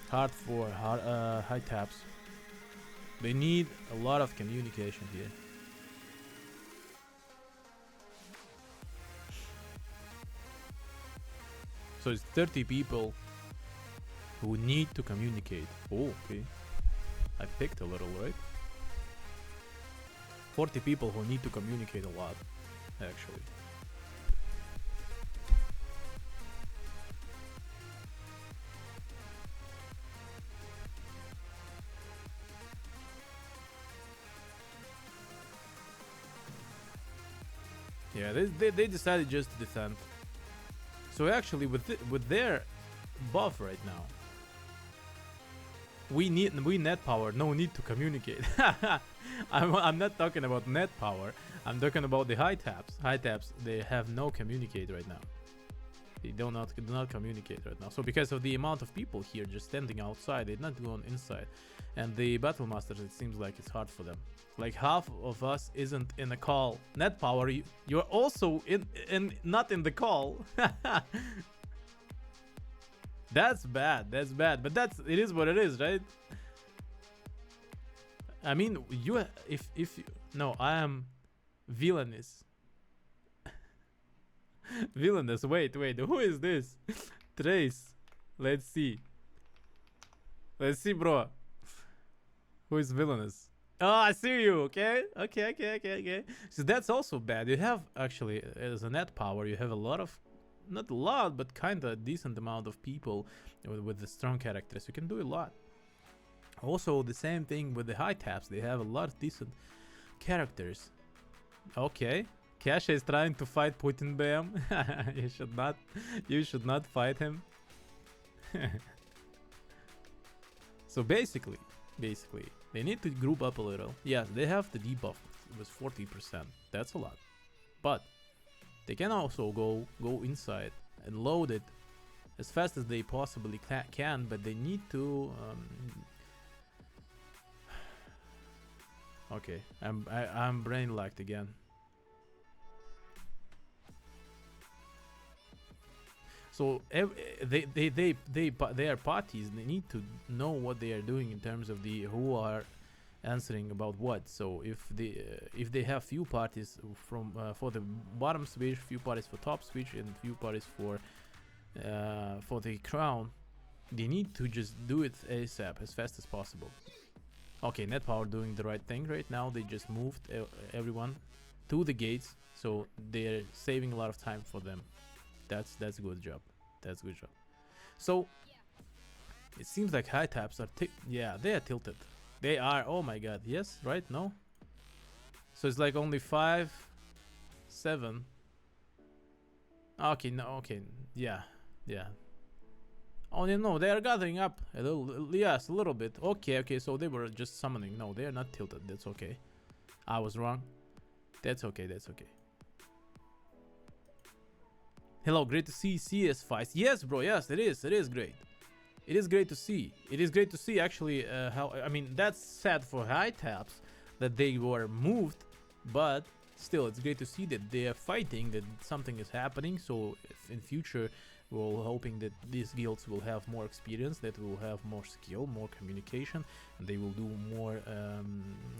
Hard for high taps. They need a lot of communication here. So it's 30 people who need to communicate. Oh, okay. I picked a little, right? 40 people who need to communicate a lot, actually. Yeah, they decided just to defend. So actually, with their buff right now, we net power. No need to communicate. I'm not talking about net power. I'm talking about the high taps. High taps, they have no communicate right now. They do not communicate right now. So because of the amount of people here just standing outside, they're not going inside. And the battle masters, it seems like it's hard for them. Like half of us isn't in a call. Net power, you're also in not in the call. That's bad. That's bad. But it is what it is, right? I mean, no, I am villainous. Villainous. Wait. Who is this? Trace. Let's see. Let's see, bro. Who is villainous? Oh, I see you. Okay. So that's also bad. You have actually, as a net power, you have a lot of, not a lot, but kind of decent amount of people with the strong characters. You can do a lot. Also, the same thing with the high taps. They have a lot of decent characters. Okay. Kasha is trying to fight Putin Bam. You should not fight him. So basically, they need to group up a little. Yes, they have the debuff. It was 40%. That's a lot. But they can also go inside and load it as fast as they possibly can, but they need to okay, I'm brain locked again. So they are parties. They need to know what they are doing in terms of the who are answering about what. So if they have few parties from for the bottom switch, few parties for top switch, and few parties for the crown, they need to just do it ASAP, as fast as possible. Okay, Net Power doing the right thing right now. They just moved everyone to the gates, so they're saving a lot of time for them. That's a good job. That's a good job. So it seems like high taps are yeah, they are tilted. They are. Oh my god. Yes, right? No. So it's like only 5, 7. Okay, no. Okay, yeah, yeah. Oh no, they are gathering up a little. Yes, a little bit. Okay, okay. So they were just summoning. No, they are not tilted. That's okay. I was wrong. That's okay. That's okay. Hello, great to see CS fights. Yes, bro. Yes, it is. It is great. It is great to see. It is great to see actually how. I mean, that's sad for high taps that they were moved, but still, it's great to see that they are fighting. That something is happening. So in future, we're hoping that these guilds will have more experience, that will have more skill, more communication, and they will do more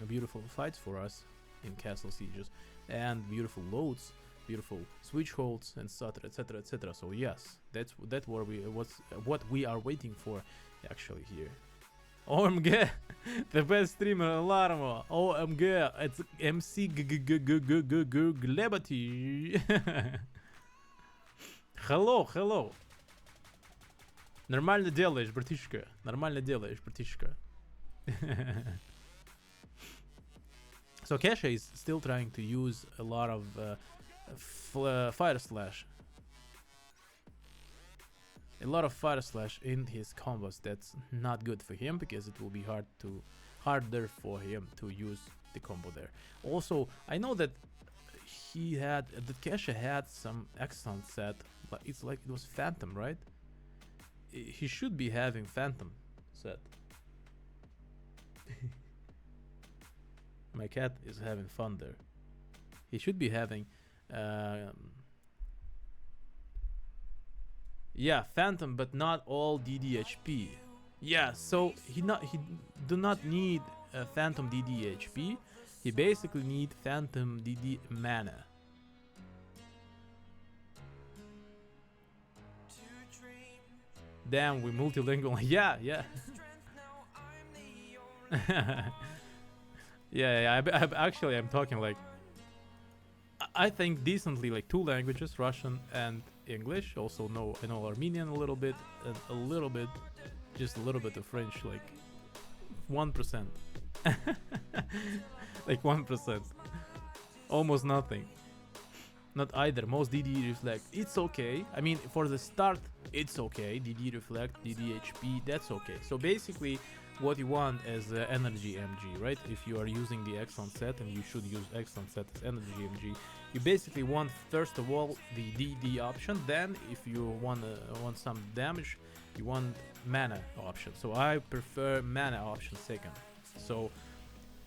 beautiful fights for us in castle sieges and beautiful loads. Beautiful switch holds, and etc, etc, etc. So yes, that's what we are waiting for actually here. OMG, the best streamer Alarmo. OMG, it's MC Glebati. Hello, hello. Нормально делаешь, братишка. Нормально делаешь, братишка. So Kesha is still trying to use a lot of Fire Slash. A lot of Fire Slash in his combos. That's not good for him because it will be harder for him to use the combo there. Also, I know that Kesha had some excellent set, but it's like it was Phantom, right? He should be having Phantom set. My cat is having fun there. He should be having yeah, Phantom, but not all DDHP. Yeah, so he do not need a Phantom DDHP. He basically need Phantom DD mana. Damn, we multilingual. Yeah, yeah. yeah, actually I'm talking like I think decently like 2 languages, Russian and English. Also I know Armenian a little bit, and just a little bit of French, like 1%. Like 1%. Almost nothing. Not either. Most DD Reflect, it's okay. I mean, for the start, it's okay. DD Reflect, DD HP, that's okay. So basically, what you want is Energy MG, right? If you are using the Excellent set, and you should use Excellent set as Energy MG, you basically want first of all the DD option. Then, if you want some damage, you want mana option. So I prefer mana option second. So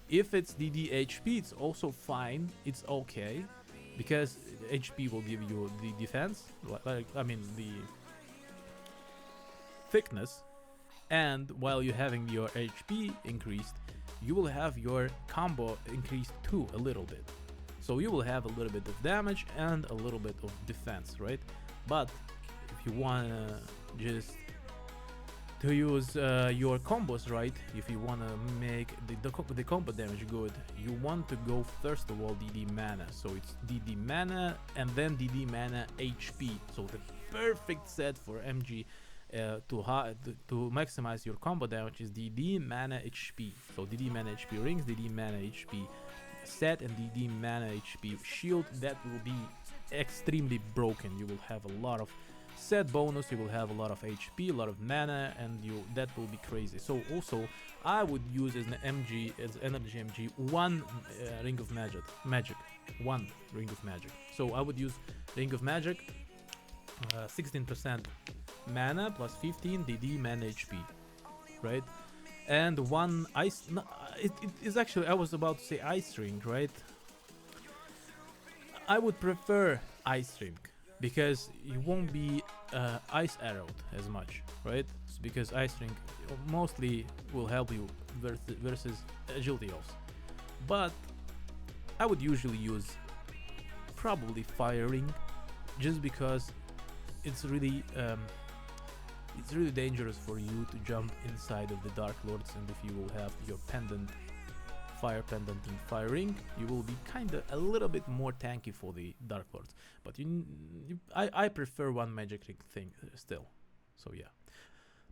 if it's DD HP, it's also fine. It's okay because HP will give you the defense, I mean the thickness. And while you're having your HP increased, you will have your combo increased too a little bit. So you will have a little bit of damage and a little bit of defense, right? But if you want just to use your combos right, if you want to make the combo damage good, you want to go first of all DD mana. So it's DD mana and then DD mana HP. So the perfect set for MG to maximize your combo damage is DD mana HP. So DD mana HP rings, DD mana HP set, and DD mana HP shield. That will be extremely broken. You will have a lot of set bonus, you will have a lot of HP, a lot of mana, and that will be crazy. So also I would use as an MG, as Energy MG, one Ring of Magic, one Ring of Magic. So I would use Ring of Magic 16% mana plus 15 DD mana HP, right? And one ice. No, it is actually, I was about to say ice ring, right? I would prefer ice ring because you won't be ice arrowed as much, right? Because ice ring mostly will help you versus agility elves. But I would usually use probably fire ring, just because it's really dangerous for you to jump inside of the Dark Lords, and if you will have your pendant, fire pendant and fire ring, you will be kinda a little bit more tanky for the Dark Lords. But I prefer one magic ring thing still. So yeah.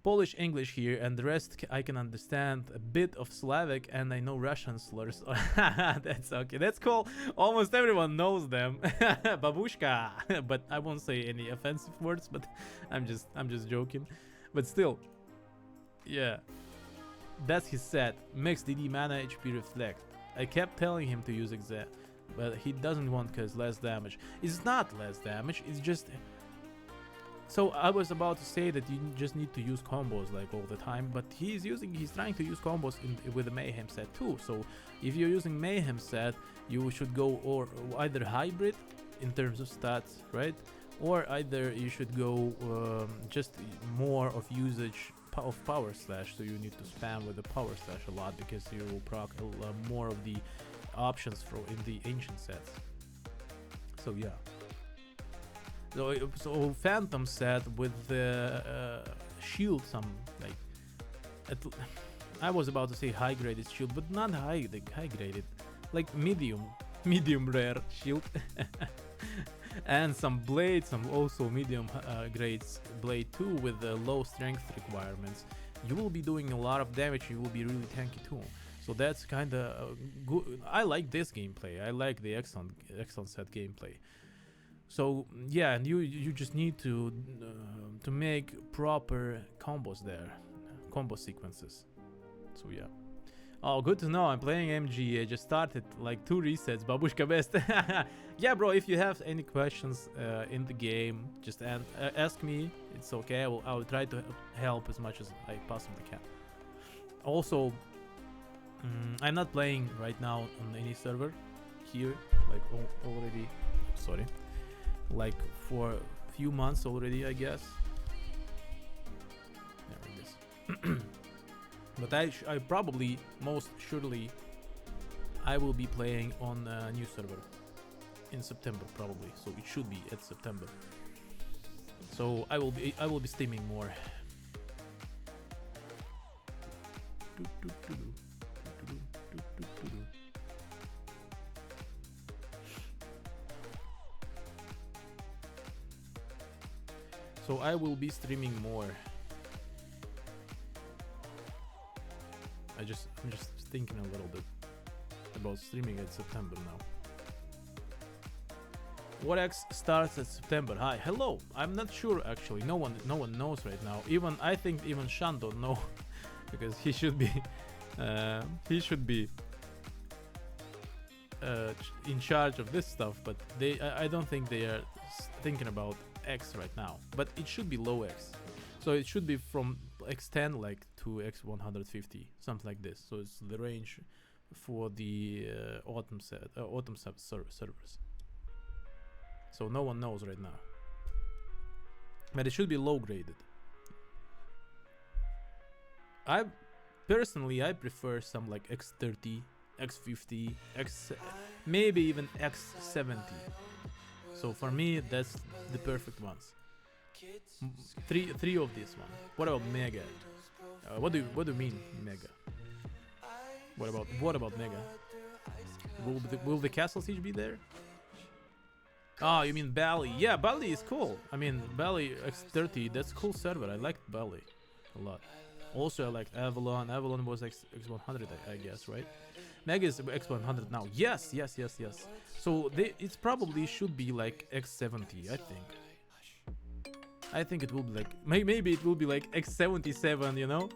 Polish, English here, and the rest I can understand. A bit of Slavic, and I know Russian slurs. That's okay. That's cool. Almost everyone knows them. Babushka. But I won't say any offensive words. But I'm just joking. But still, yeah. That's his set. Max DD mana HP reflect. I kept telling him to use exact, but he doesn't want cause less damage. It's not less damage. It's just. So I was about to say that you just need to use combos like all the time, but he's trying to use combos with the Mayhem set too. So if you're using Mayhem set, you should go or either hybrid in terms of stats, right? Or either you should go just more of usage of power slash. So you need to spam with the power slash a lot because you will proc more of the options in the ancient sets. So yeah. So Phantom set with the shield, I was about to say high graded shield, but not high graded, like medium rare shield, and some blades, some also medium grades blade too with the low strength requirements. You will be doing a lot of damage. You will be really tanky too. So that's kind of good. I like this gameplay. I like the Exxon set gameplay. So yeah, and you just need to make proper combos there, combo sequences. So yeah. Oh, good to know. I'm playing MG. I just started like 2 resets. Babushka best. Yeah, bro. If you have any questions in the game, just ask me. It's okay. I will try to help as much as I possibly can. Also, I'm not playing right now on any server here. Like already. Sorry. Like for a few months already, I guess. There it is. But I probably, most surely, I will be playing on a new server in September probably. So it should be at September. So I will be streaming more. So I will be streaming more. I'm just thinking a little bit about streaming at September now. What X starts at September? Hi, hello. I'm not sure actually. No one knows right now. I think even Shan don't know because he should be in charge of this stuff. But I don't think they are thinking about X right now, but it should be low X, so it should be from X10 like to X150, something like this. So it's the range for the autumn servers. So no one knows right now, but it should be low graded. I prefer some like x30, x50, maybe even x70. So for me, that's the perfect ones. Three of these one. What about Mega? What do you mean Mega? What about Mega? Will the Castle Siege be there? Oh, you mean Bali? Yeah, Bali is cool. I mean Bali x30. That's cool server. I liked Bali a lot. Also, I liked Avalon. Avalon was x100, I guess, right? Mega is x100 now. Yes. So it's probably should be like x70, I think. I think it will be like maybe it will be like x77, you know,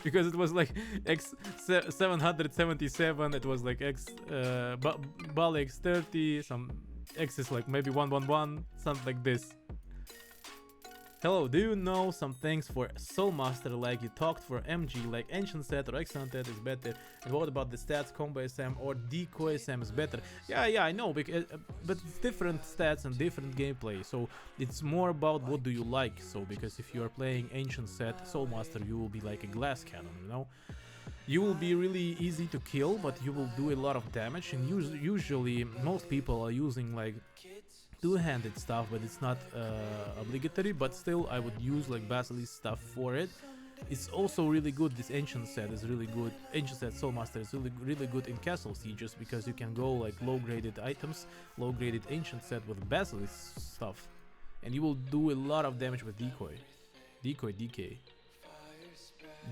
because it was like x777. It was like Bali x30. Some X is like maybe 111, something like this. Hello, do you know some things for Soul Master like you talked for MG, like Ancient Set or x300 is better? And what about the stats, Combo SM or Decoy SM is better? Yeah, I know, because, but it's different stats and different gameplay, so it's more about what do you like. So because if you are playing Ancient Set, Soul Master, you will be like a glass cannon, you know? You will be really easy to kill, but you will do a lot of damage, and usually most people are using like two-handed stuff, but it's not obligatory, but still I would use like Basilisk stuff for it. It's also really good, this Ancient Set is really good, Ancient Set Soul Master is really good in Castle Sieges, because you can go like low-graded items, low-graded Ancient Set with Basilisk stuff, and you will do a lot of damage with Decoy, DK.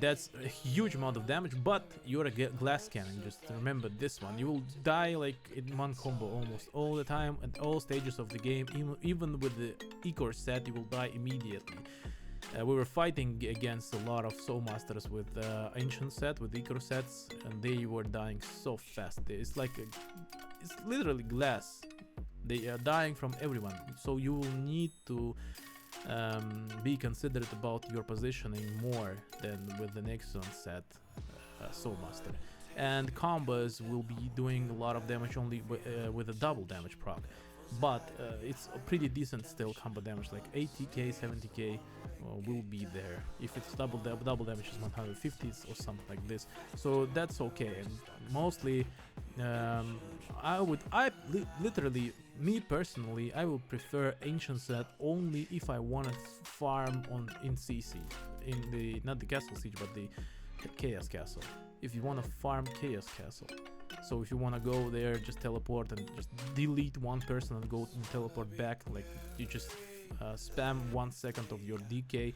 That's a huge amount of damage, but you're a glass cannon, just remember this one. You will die like in one combo almost all the time at all stages of the game. Even with the Ecor set, you will die immediately. We were fighting against a lot of Soul Masters with Ancient Set, with Ecor sets, and they were dying so fast. It's like it's literally glass. They are dying from everyone, so you will need to be considerate about your positioning more than with the Nexon set Soul Master. And combos will be doing a lot of damage only with a double damage proc, but it's a pretty decent still combo damage, like 80k, 70k will be there. If it's double damage is 150s or something like this, so that's okay. And mostly literally, me personally, I would prefer Ancient Set only if I want to farm in CC, in the, not the Castle Siege, but the Chaos Castle. If you want to farm Chaos Castle, so if you want to go there, just teleport and just delete one person and go and teleport back, like you just spam 1 second of your DK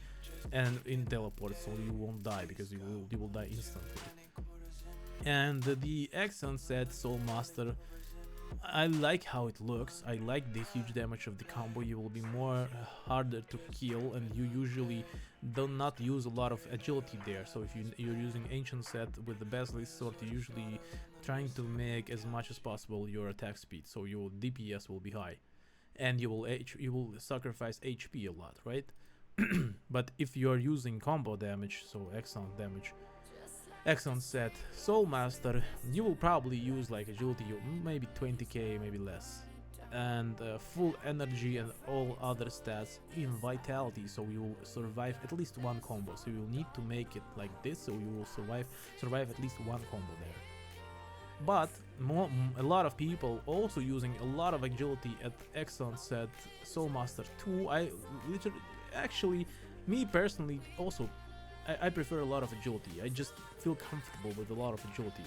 and in teleport, so you won't die, because you will die instantly. And the Excellent Set Soul Master, I like how it looks. I like the huge damage of the combo. You will be more harder to kill, and you usually do not use a lot of agility there. So if you're using Ancient Set with the Basilisk Sword, you're usually trying to make as much as possible your attack speed, so your DPS will be high, and you will sacrifice HP a lot, right? But if you're using combo damage, so excellent damage, Excellent Set Soul Master, you will probably use like agility, maybe 20k, maybe less, and full energy and all other stats in vitality, so you will survive at least one combo. So you will need to make it like this, so you will survive at least one combo there. But a lot of people also using a lot of agility at Excellent Set Soul Master 2. I literally, actually, me personally also, I prefer a lot of agility. I just feel comfortable with a lot of agility.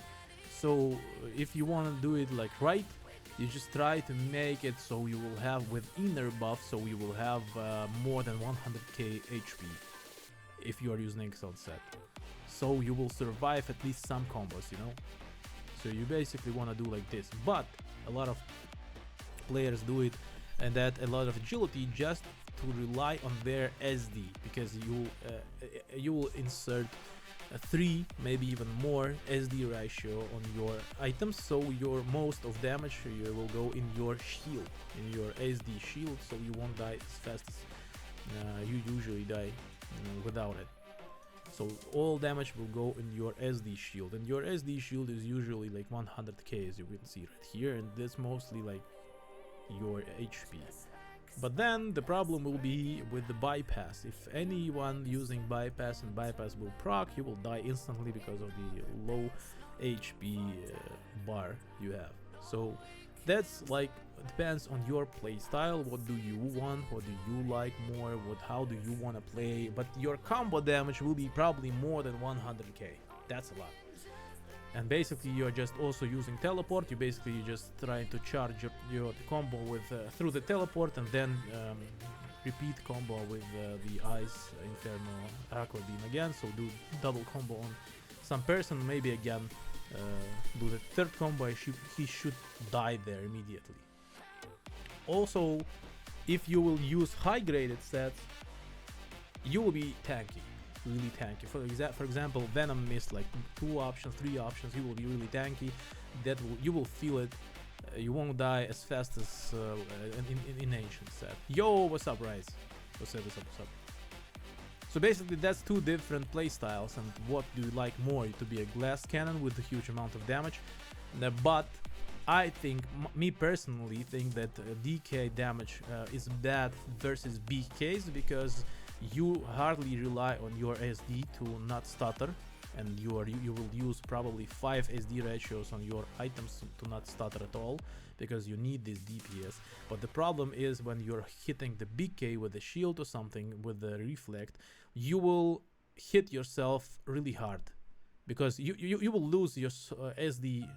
So if you want to do it like right, you just try to make it so you will have with inner buff, so you will have more than 100k HP if you are using Excellent Set. So you will survive at least some combos, you know? So you basically want to do like this. But a lot of players do it, and that a lot of agility just to rely on their SD, because you will insert 3, maybe even more SD ratio on your items, so your most of damage you will go in your shield, in your SD shield, so you won't die as fast as you usually die without it. So all damage will go in your SD shield, and your SD shield is usually like 100k, as you can see right here, and that's mostly like your HP. But then the problem will be with the bypass. If anyone using bypass and bypass will proc, you will die instantly because of the low HP bar you have. So that's like, depends on your play style. What do you want? What do you like more? How do you want to play? But your combo damage will be probably more than 100k. That's a lot. And basically you're just also using teleport. You just trying to charge your combo with through the teleport, and then repeat combo with the Ice Inferno Aqua Beam again. So do double combo on some person, maybe again do the third combo. He should die there immediately. Also, if you will use high graded sets, you will be tanky. Really tanky. For example, Venom Mist, like 2 options, 3 options, you will be really tanky. You will feel it. You won't die as fast as in Ancient Set. Yo, what's up, Rise? What's up? So basically that's two different playstyles, and what do you like more, to be a glass cannon with a huge amount of damage? But I think, me personally think that DK damage is bad versus BKs, because you hardly rely on your SD to not stutter, and you will use probably 5 SD ratios on your items to not stutter at all, because you need this DPS. But the problem is when you're hitting the BK with a shield or something with the reflect, you will hit yourself really hard, because you will lose your SD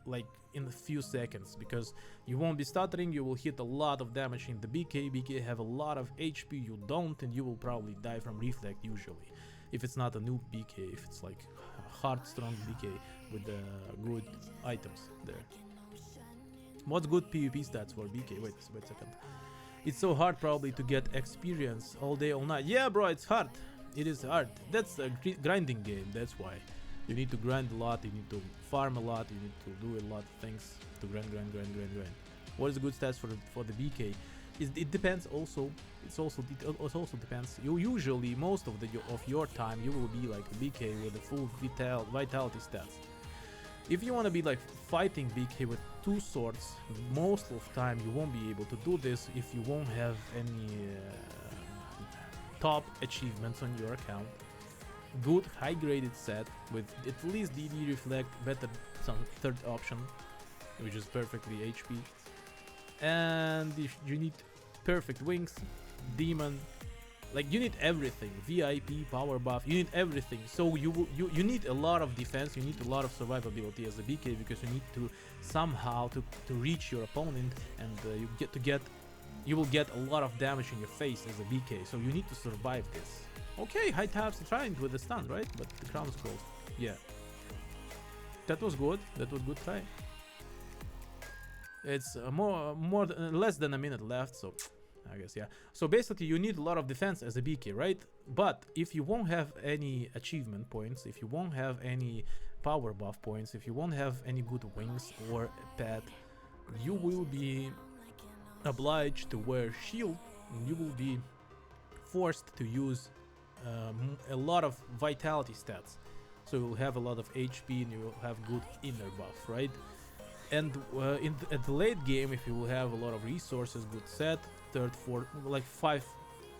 like in a few seconds, because you won't be stuttering. You will hit a lot of damage in the BK have a lot of HP, you don't, and you will probably die from reflect usually, if it's not a noob BK, if it's like a hard strong BK with good items there. What's good PvP stats for BK? Wait a second. It's so hard probably to get experience all day, all night. Yeah, bro, it's hard. It is hard. That's a grinding game, that's why. You need to grind a lot, you need to farm a lot, you need to do a lot of things to grind. What is the good stats for the BK? It depends also. It also depends. You usually, most of your time, you will be like a BK with a full vitality stats. If you want to be like fighting BK with 2 swords, most of the time you won't be able to do this if you won't have any top achievements on your account. Good high graded set with at least DD reflect, better some third option, which is perfectly HP. And if you need perfect wings, demon, like you need everything, VIP, power buff, you need everything. So you need a lot of defense, you need a lot of survivability as a BK, because you need to somehow to reach your opponent, and you will get a lot of damage in your face as a BK. So you need to survive this. Okay, high taps trying with the stun, right? But the crown scroll, yeah. That was good. That was good try. It's less than a minute left, so I guess, yeah. So basically you need a lot of defense as a BK, right? But if you won't have any achievement points, if you won't have any power buff points, if you won't have any good wings or pet, you will be obliged to wear shield, and you will be forced to use a lot of vitality stats. So you'll have a lot of HP and you will have good inner buff, right? And at the late game, if you will have a lot of resources, good set, third, fourth, like 5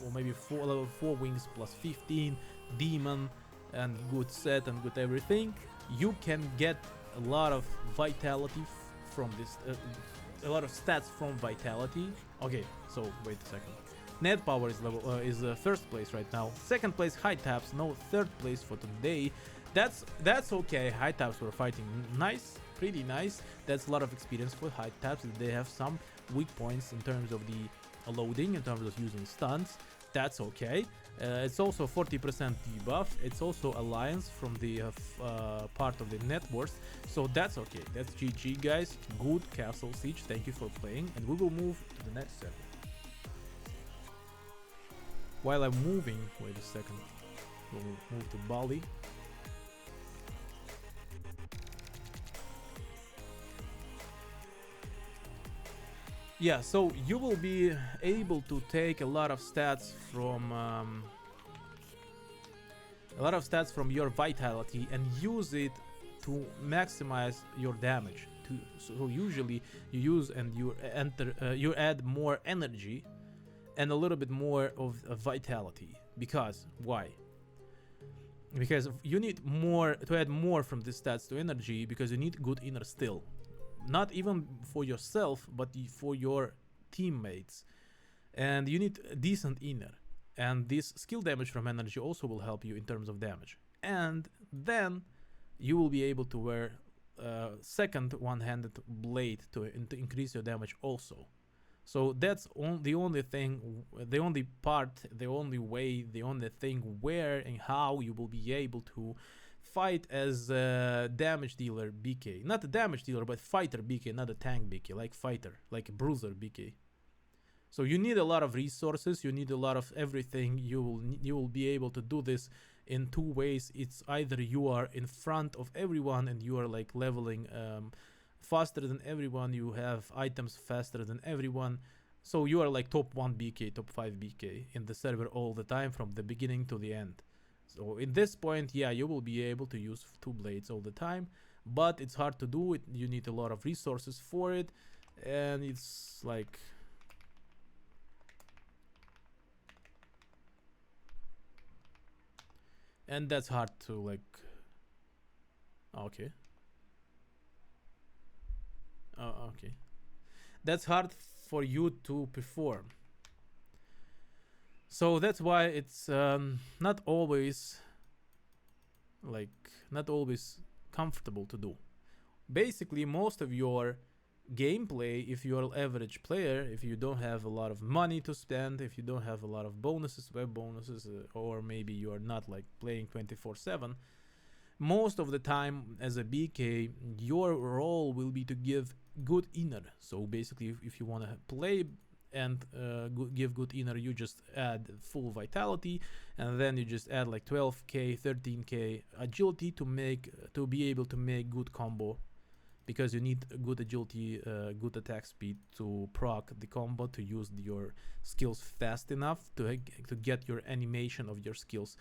or maybe 4 level 4 wings plus 15, demon, and good set and good everything, you can get a lot of vitality from this, a lot of stats from vitality. Okay, so wait a second. Net power is first place right now. Second place high taps. No third place for today. That's okay. High taps were fighting nice, pretty nice. That's a lot of experience for high taps. They have some weak points in terms of the loading, in terms of using stuns. That's okay. It's also 40% debuff. It's also alliance from the part of the net worth. So that's okay. That's GG, guys. Good castle siege. Thank you for playing, and we will move to the next server. While I'm moving, wait a second, we'll move to Bali. Yeah, so you will be able to take a lot of stats from your vitality and use it to maximize your damage. So usually you use and you add more energy and a little bit more of vitality. Because why? Because you need more to add more from the stats to energy, because you need good inner still. Not even for yourself, but for your teammates. And you need a decent inner. And this skill damage from energy also will help you in terms of damage. And then you will be able to wear second one-handed blade to increase your damage also. So that's the only thing, the only part, the only way, the only thing where and how you will be able to fight as a damage dealer BK. Not a damage dealer, but fighter BK, not a tank BK, like fighter, like a bruiser BK. So you need a lot of resources, you need a lot of everything. You will be able to do this in two ways. It's either you are in front of everyone and you are like leveling faster than everyone, you have items faster than everyone, So you are like top 1 BK, top 5 BK in the server all the time from the beginning to the end. So in this point, yeah, you will be able to use 2 blades all the time, but it's hard to do it. You need a lot of resources for it, and it's like, and that's hard to like, okay. Okay. That's hard for you to perform. So that's why it's not always like not always comfortable to do. Basically, most of your gameplay, if you're an average player, if you don't have a lot of money to spend, if you don't have a lot of bonuses, web bonuses, or maybe you're not like playing 24/7, most of the time as a BK, your role will be to give good inner. So basically, if you want to play and give good inner, you just add full vitality, and then you just add like 12k, 13k agility to be able to make good combo, because you need good agility, good attack speed to proc the combo, to use your skills fast enough, to get your animation of your skills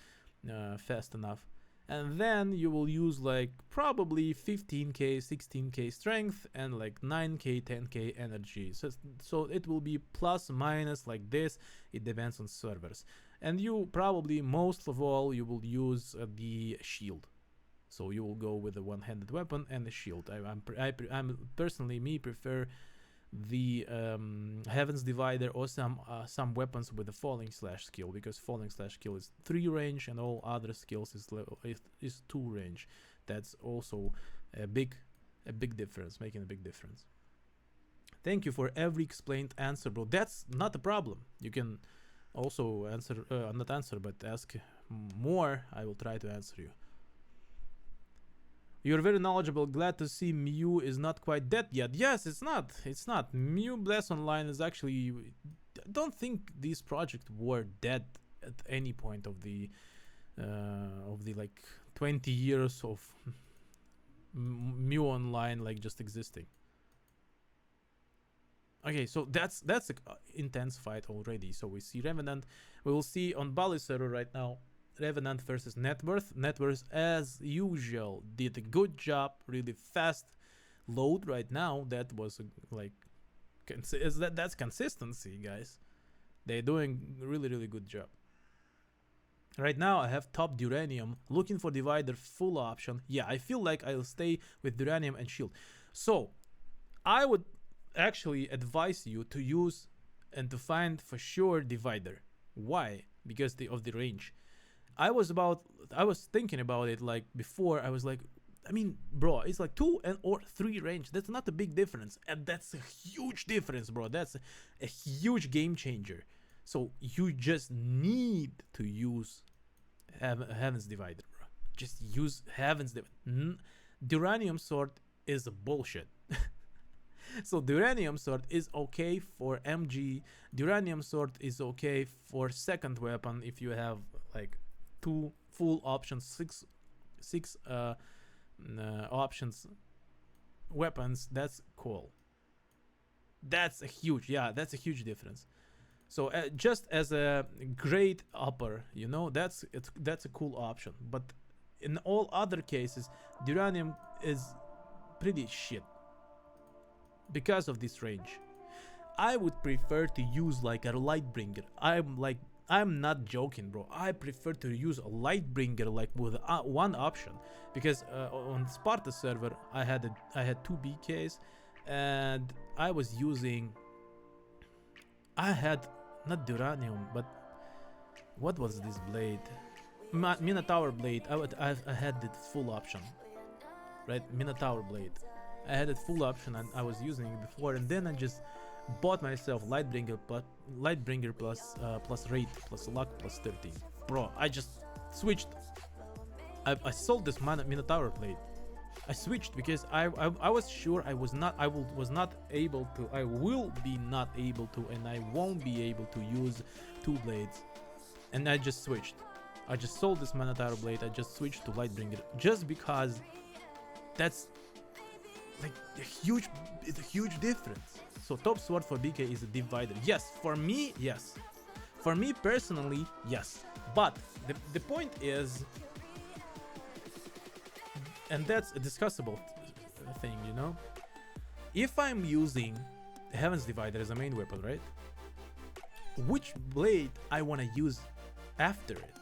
fast enough. And then you will use like probably 15k, 16k strength and like 9k, 10k energy. So it will be plus minus like this. It depends on servers. And you probably, most of all, you will use the shield. So you will go with a one-handed weapon and a shield. I'm personally prefer the Heaven's Divider or some weapons with the falling slash skill, because falling slash skill is 3 range and all other skills is 2 range. That's also a big difference, making a big difference. Thank you for every explained answer, bro. That's not a problem. You can also answer, not answer, but ask more. I will try to answer you. You're very knowledgeable. Glad to see Mew is not quite dead yet. Yes, it's not. It's not. Mew Blast Online is actually... I don't think these projects were dead at any point of the like 20 years of Mew Online like just existing. Okay, so that's an intense fight already. So we see Revenant. We will see on Bali server right now, Revenant versus Networth. Networth, as usual, did a good job. Really fast load right now. That was like, that's consistency, guys. They're doing really good job. Right now, I have top Duranium, looking for Divider full option. Yeah, I feel like I'll stay with Duranium and Shield. So, I would actually advise you to use and to find for sure Divider. Why? Because of the range. I was thinking about it like before. I was like, I mean, bro, it's like 2 or 3 range. That's not a big difference, and that's a huge difference, bro. That's a huge game changer. So you just need to use Heaven's Divider, bro. Just use Heaven's Divider. Duranium Sword is a bullshit. So Duranium Sword is okay for MG. Duranium Sword is okay for second weapon if you have like 2 full options, 6 options weapons. That's cool. That's a huge difference. So just as a great upper, you know, that's a cool option. But in all other cases, Duranium is pretty shit because of this range. I would prefer to use like a Lightbringer. I'm not joking, bro. I prefer to use a Lightbringer like with one option, because on Sparta server I had 2 BKs, and I was using. I had not Duranium, but what was this blade? Minotaur blade. I had the full option, right? Minotaur blade. I had it full option and I was using it before, and then I just bought myself Lightbringer plus rate plus luck plus 13. Bro, I just switched. I sold this Minotaur blade. I switched because I was sure I will be not able to, and I won't be able to use 2 blades, and I just switched. I just sold this Minotaur blade. I just switched to Lightbringer just because that's like it's a huge difference. So top sword for BK is a divider. Yes, for me, yes. For me personally, yes. But the point is, and that's a discussable thing, you know. If I'm using Heaven's Divider as a main weapon, right? Which blade I want to use after it?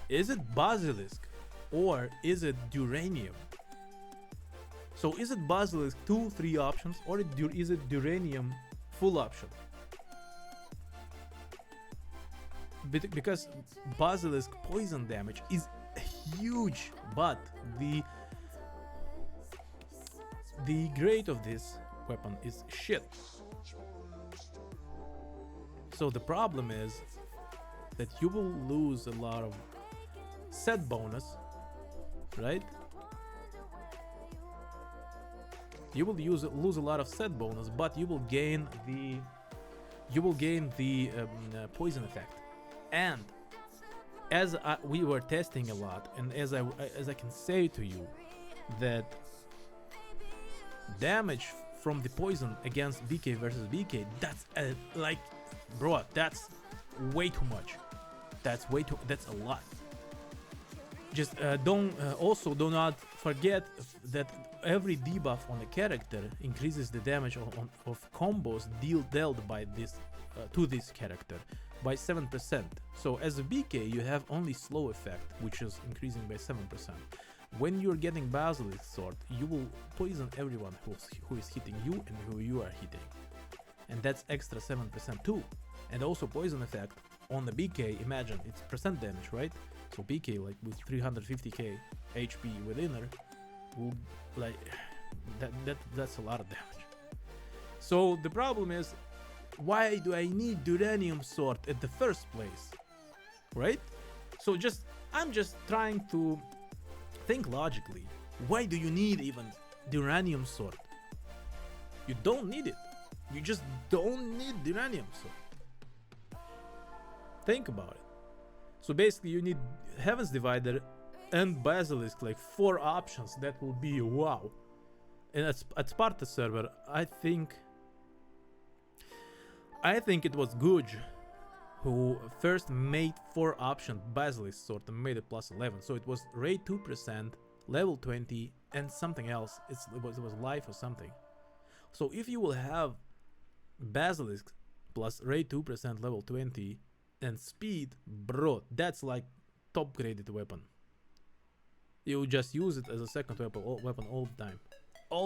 Is it Basilisk or is it Duranium? So is it Basilisk 2-3 options or is it Duranium full option? Because Basilisk poison damage is huge, but the grade of this weapon is shit. So the problem is that you will lose a lot of set bonus, right? You will lose a lot of set bonus, but you will gain the poison effect. And as we were testing a lot, and as I can say to you, that damage from the poison against BK versus BK, that's like, bro, that's way too much. That's a lot. Just do not forget that every debuff on a character increases the damage of combos dealt by this to this character by 7%. So as a BK you have only slow effect, which is increasing by 7%. When you're getting Basilisk Sword, you will poison everyone who is hitting you and who you are hitting, and that's extra 7% too. And also poison effect on the BK, imagine it's percent damage, right? So BK, like with 350k HP with inner, will like that's a lot of damage. So the problem is, why do I need Duranium Sword at the first place, right? So I'm just trying to think logically. Why do you need even Duranium Sword? You don't need it. You just don't need Duranium Sword. Think about it. So basically you need Heaven's Divider and Basilisk, like 4 options. That will be wow. And at Sparta server, I think it was Guj who first made 4 option Basilisk Sword and made it plus 11. So it was rate 2%, level 20, and something else. It was life or something. So if you will have Basilisk plus rate 2%, level 20, and speed, bro, that's like top graded weapon. You just use it as a second weapon all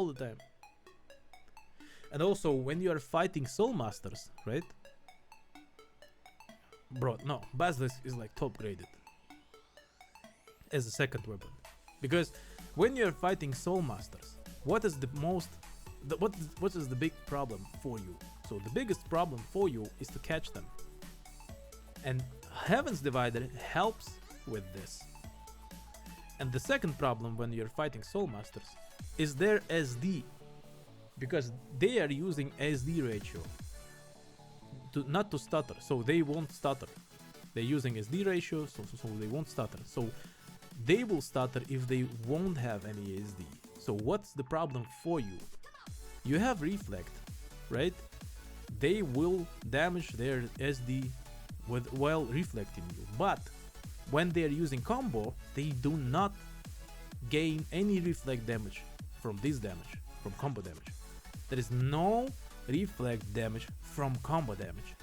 the time. And also when you are fighting Soul Masters, right? Bro, no, Basilisk is like top graded as a second weapon, because when you're fighting Soul Masters, what is the big problem for you? So the biggest problem for you is to catch them, and Heaven's Divider helps with this. And the second problem when you're fighting Soul Masters is their SD, because they are using SD ratio not to stutter, so they won't stutter. They're using SD ratio, so they won't stutter. So they will stutter if they won't have any SD. So what's the problem for you? You have Reflect, right? They will damage their SD while reflecting you, but when they are using combo, they do not gain any reflect damage from this damage, from combo damage. There is no reflect damage from combo damage,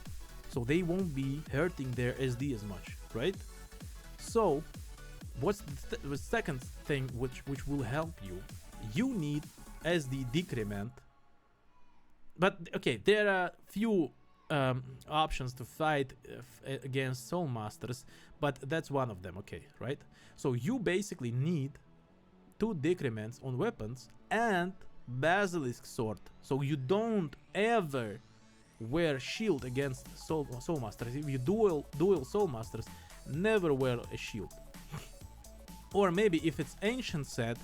so they won't be hurting their SD as much, right? So what's the second thing which will help you? You need SD decrement. But okay, there are few options to fight against Soul Masters, but that's one of them, okay, right? So you basically need 2 decrements on weapons and Basilisk Sword, so you don't ever wear shield against Soul Masters. If you duel Soul Masters, never wear a shield. Or maybe if it's ancient set,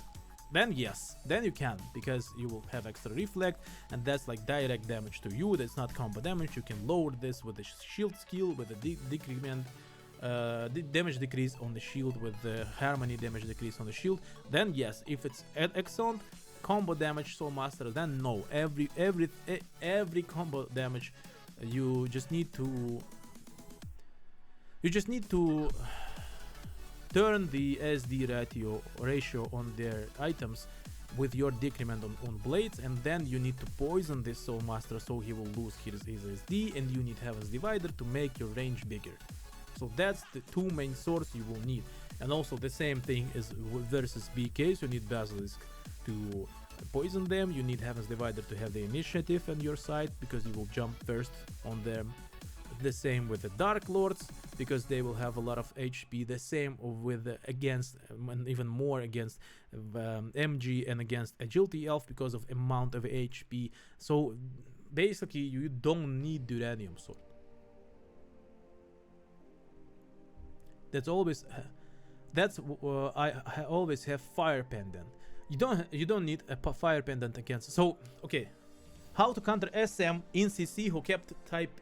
then yes, then you can, because you will have extra reflect, and that's like direct damage to you. That's not combo damage. You can lower this with a shield skill, with a decrement, the damage decrease on the shield with the harmony damage decrease on the shield, then yes. If it's excellent combo damage Soul Master, then no. Every combo damage, you just need to turn the SD ratio on their items with your decrement on blades, and then you need to poison this Soul Master so he will lose his SD, and you need Heaven's Divider to make your range bigger. So that's the two main swords you will need. And also the same thing is versus BKs. You need Basilisk to poison them, you need Heaven's Divider to have the initiative on your side because you will jump first on them. The same with the Dark Lords because they will have a lot of HP. The same with against and even more against MG and against Agility Elf because of amount of HP. So basically you don't need Duranium Sword. That's always I always have Fire Pendant. You don't need a Fire Pendant against. So okay, how to counter SM in CC who kept type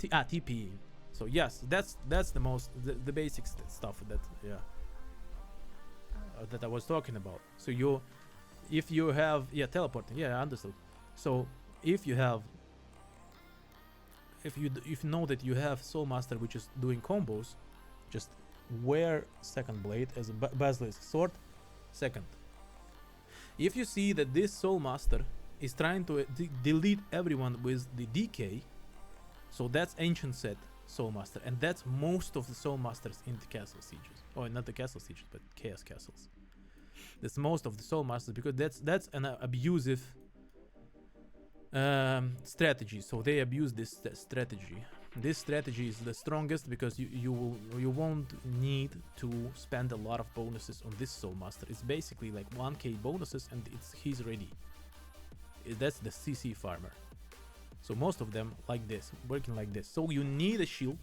TP. So yes, that's the most the basic stuff that that I was talking about. So if you have teleporting, I understood. So if you know that you have Soul Master which is doing combos, just wear second blade as a Basilisk sword. Second, if you see that this Soul Master is trying to delete everyone with the DK, so that's Ancient Set Soul Master, and that's most of the Soul Masters in the Castle Sieges. Oh, not the Castle Sieges, but Chaos Castles. That's most of the Soul Masters because that's an abusive strategy. So they abuse this strategy. This strategy is the strongest because you won't need to spend a lot of bonuses on this Soul Master. It's basically like 1k bonuses and he's ready. That's the CC farmer. So most of them like this, working like this. So you need a shield.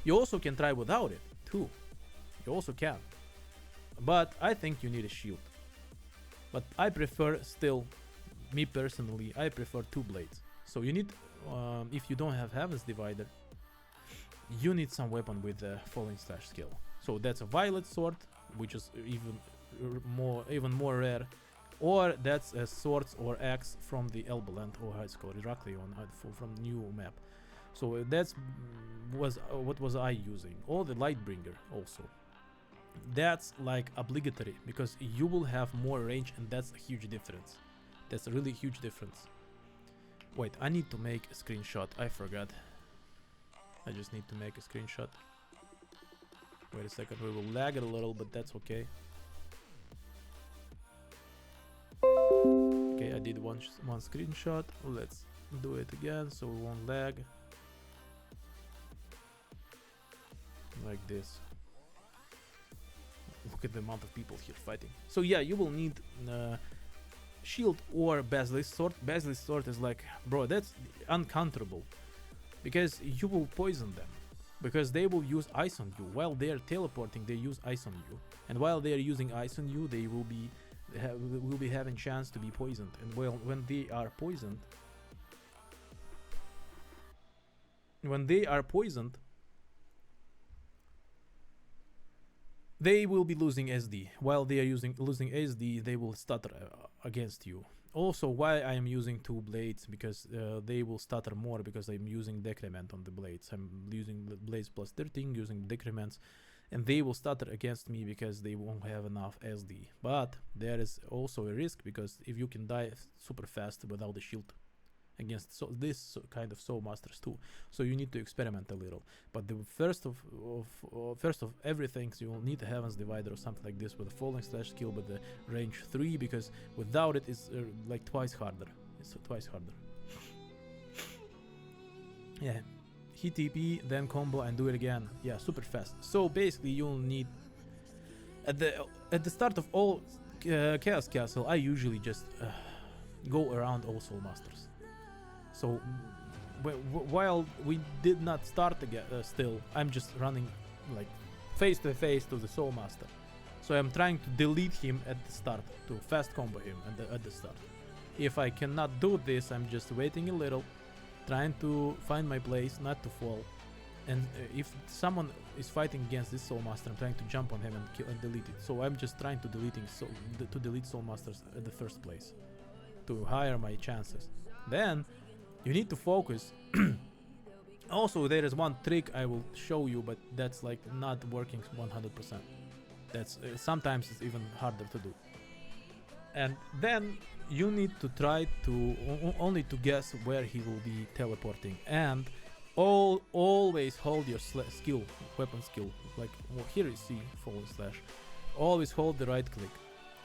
You also can try without it too. You also can. But I think you need a shield. But I prefer still, me personally, I prefer 2 blades. So you need, if you don't have Heaven's Divider, you need some weapon with the Falling Slash skill. So that's a Violet Sword, which is even more rare. Or that's a Swords or Axe from the Elbaland, or how it's called, Heraklion, from the new map. So that's what was I using. Or the Lightbringer also. That's like obligatory because you will have more range, and that's a huge difference. That's a really huge difference. Wait, I need to make a screenshot. I forgot. I just need to make a screenshot. Wait a second, we will lag it a little, but that's okay. Okay, I did one screenshot. Let's do it again so we won't lag. Like this. Look at the amount of people here fighting. So yeah, you will need shield or Basilisk Sword. Basilisk Sword is like, bro, that's uncounterable. Because you will poison them. Because they will use Ice on you. While they are teleporting, they use Ice on you. And while they are using Ice on you, they will be having chance to be poisoned. And well, when they are poisoned, they will be losing SD. While they are losing SD, they will stutter against you. Also, why I am using 2 blades, because they will stutter more because I'm using decrement on the blades. I'm using the blades plus 13, using decrements, and they will stutter against me because they won't have enough SD. But there is also a risk because if you can die super fast without the shield against this kind of Soul Masters too. So you need to experiment a little. But the first of everything, so you will need a Heaven's Divider or something like this with a Falling Slash skill with the range 3, because without it it's like twice harder. It's twice harder. Yeah, hit TP, then combo and do it again. Yeah, super fast. So basically you'll need at the start of all Chaos Castle, I usually just go around all Soul Masters. So while we did not start still, I'm just running like face to face to the Soul Master. So I'm trying to delete him at the start, to fast combo him at the start. If I cannot do this, I'm just waiting a little, trying to find my place, not to fall, And if someone is fighting against this Soul Master, I'm trying to jump on him and kill and delete it. So I'm just trying to delete Soul Masters at the first place, to higher my chances. Then you need to focus. Also, there is one trick I will show you, but that's like not working 100%. That's sometimes it's even harder to do. And then you need to try to only to guess where he will be teleporting, and always hold your skill, weapon skill. Like here you see forward slash. Always hold the right click.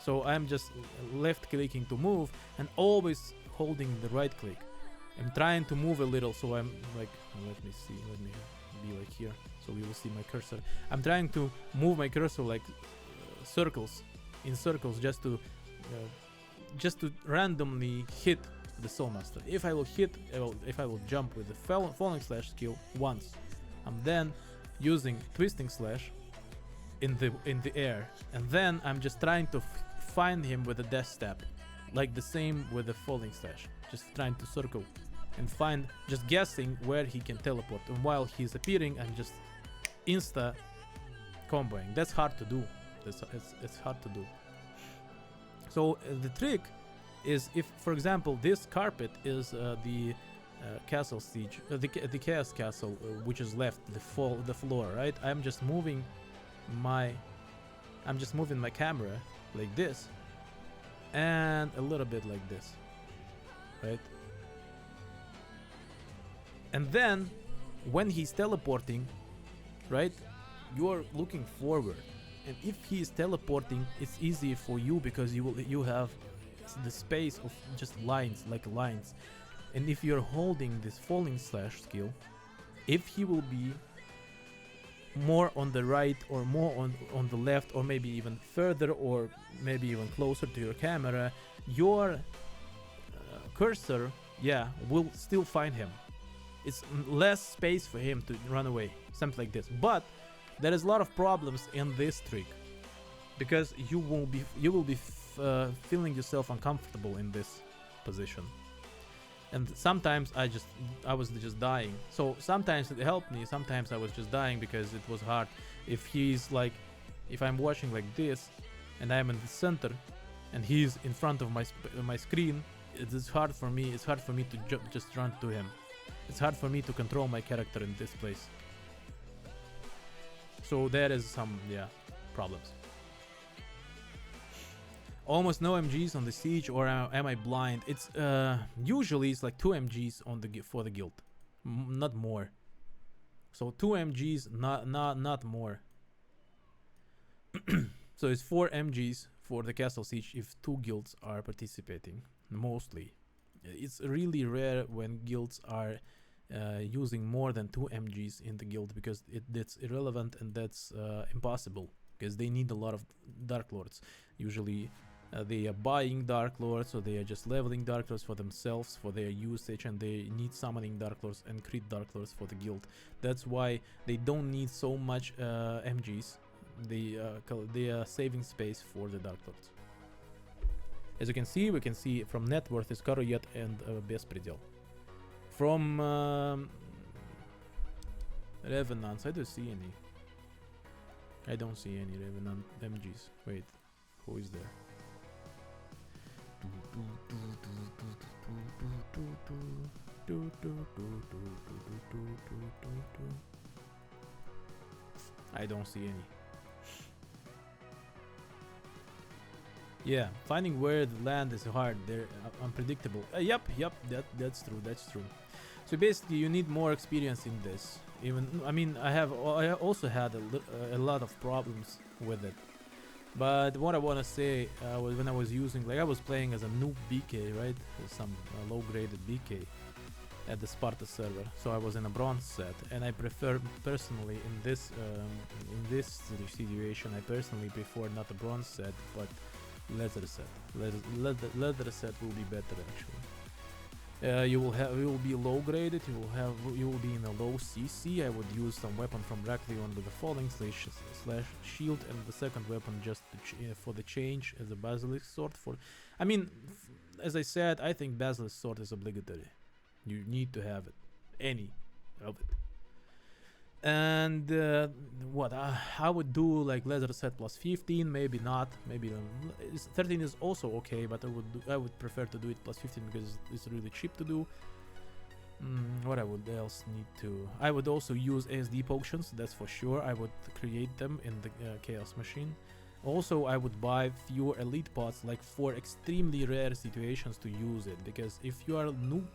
So I'm just left clicking to move, and always holding the right click. I'm trying to move a little, so I'm like, let me be like here, so you will see my cursor. I'm trying to move my cursor like circles, just to randomly hit the Soul Master. If I will jump with the falling slash skill once, I'm then using twisting slash in the air, and then I'm just trying to find him with a death step, like the same with the falling slash. Just trying to circle and find, just guessing where he can teleport, and while he's appearing, I'm just insta comboing. That's hard to do. It's hard to do. So the trick is, if for example this carpet is the castle siege, the chaos castle, which is left, the floor, right? I'm just moving my camera like this, and a little bit like this, right? And then when he's teleporting, right, you're looking forward, and if he's teleporting, it's easy for you because you have the space of just lines, and if you're holding this falling slash skill, if he will be more on the right or more on the left, or maybe even further, or maybe even closer to your camera, your cursor will still find him. It's less space for him to run away, something like this. But there is a lot of problems in this trick, because you will be feeling yourself uncomfortable in this position, and sometimes I was just dying. So sometimes it helped me, sometimes I was just dying because it was hard. If I'm watching like this and I'm in the center and he's in front of my screen, it's hard for me to just run to him. It's hard for me to control my character in this place. So there is some problems. Almost no MGs on the siege, or am I blind? It's usually it's like 2 MGs for the guild, not more. So 2 MGs, not more. So it's 4 MGs for the castle siege if 2 guilds are participating. Mostly, it's really rare when guilds are using more than 2 MGs in the guild, because that's irrelevant, and that's impossible, because they need a lot of Dark Lords. Usually they are buying Dark Lords, or they are just leveling Dark Lords for themselves, for their usage, and they need summoning Dark Lords and crit Dark Lords for the guild. That's why they don't need so much MGs. They are saving space for the Dark Lords. As you can see, we can see from net worth is Karoyet and Bespredel. From Revenants, I don't see any. I don't see any Revenant MGs. Wait, who is there? I don't see any. Yeah, finding where the land is hard. They're unpredictable. Yep, that's true. So basically, you need more experience in this. I also had a lot of problems with it. But what I want to say was, when I was using, I was playing as a noob BK, right? Some low-graded BK at the Sparta server. So I was in a bronze set, and I prefer personally in this situation, I personally prefer not a bronze set, but leather set. Leather set will be better actually. You will be low graded. You will be in a low CC. I would use some weapon from Raklion with the falling slash shield, and the second weapon just for the change as a basilisk sword. As I said, I think basilisk sword is obligatory. You need to have it, any of it. And what I would do, like laser set plus 15, maybe not, maybe 13 is also okay, but I would prefer to do it plus 15 because it's really cheap to do. What I would else need to, I would also use ASD potions, that's for sure. I would create them in the chaos machine. Also, I would buy fewer elite pots, like for extremely rare situations to use it, because if you are noob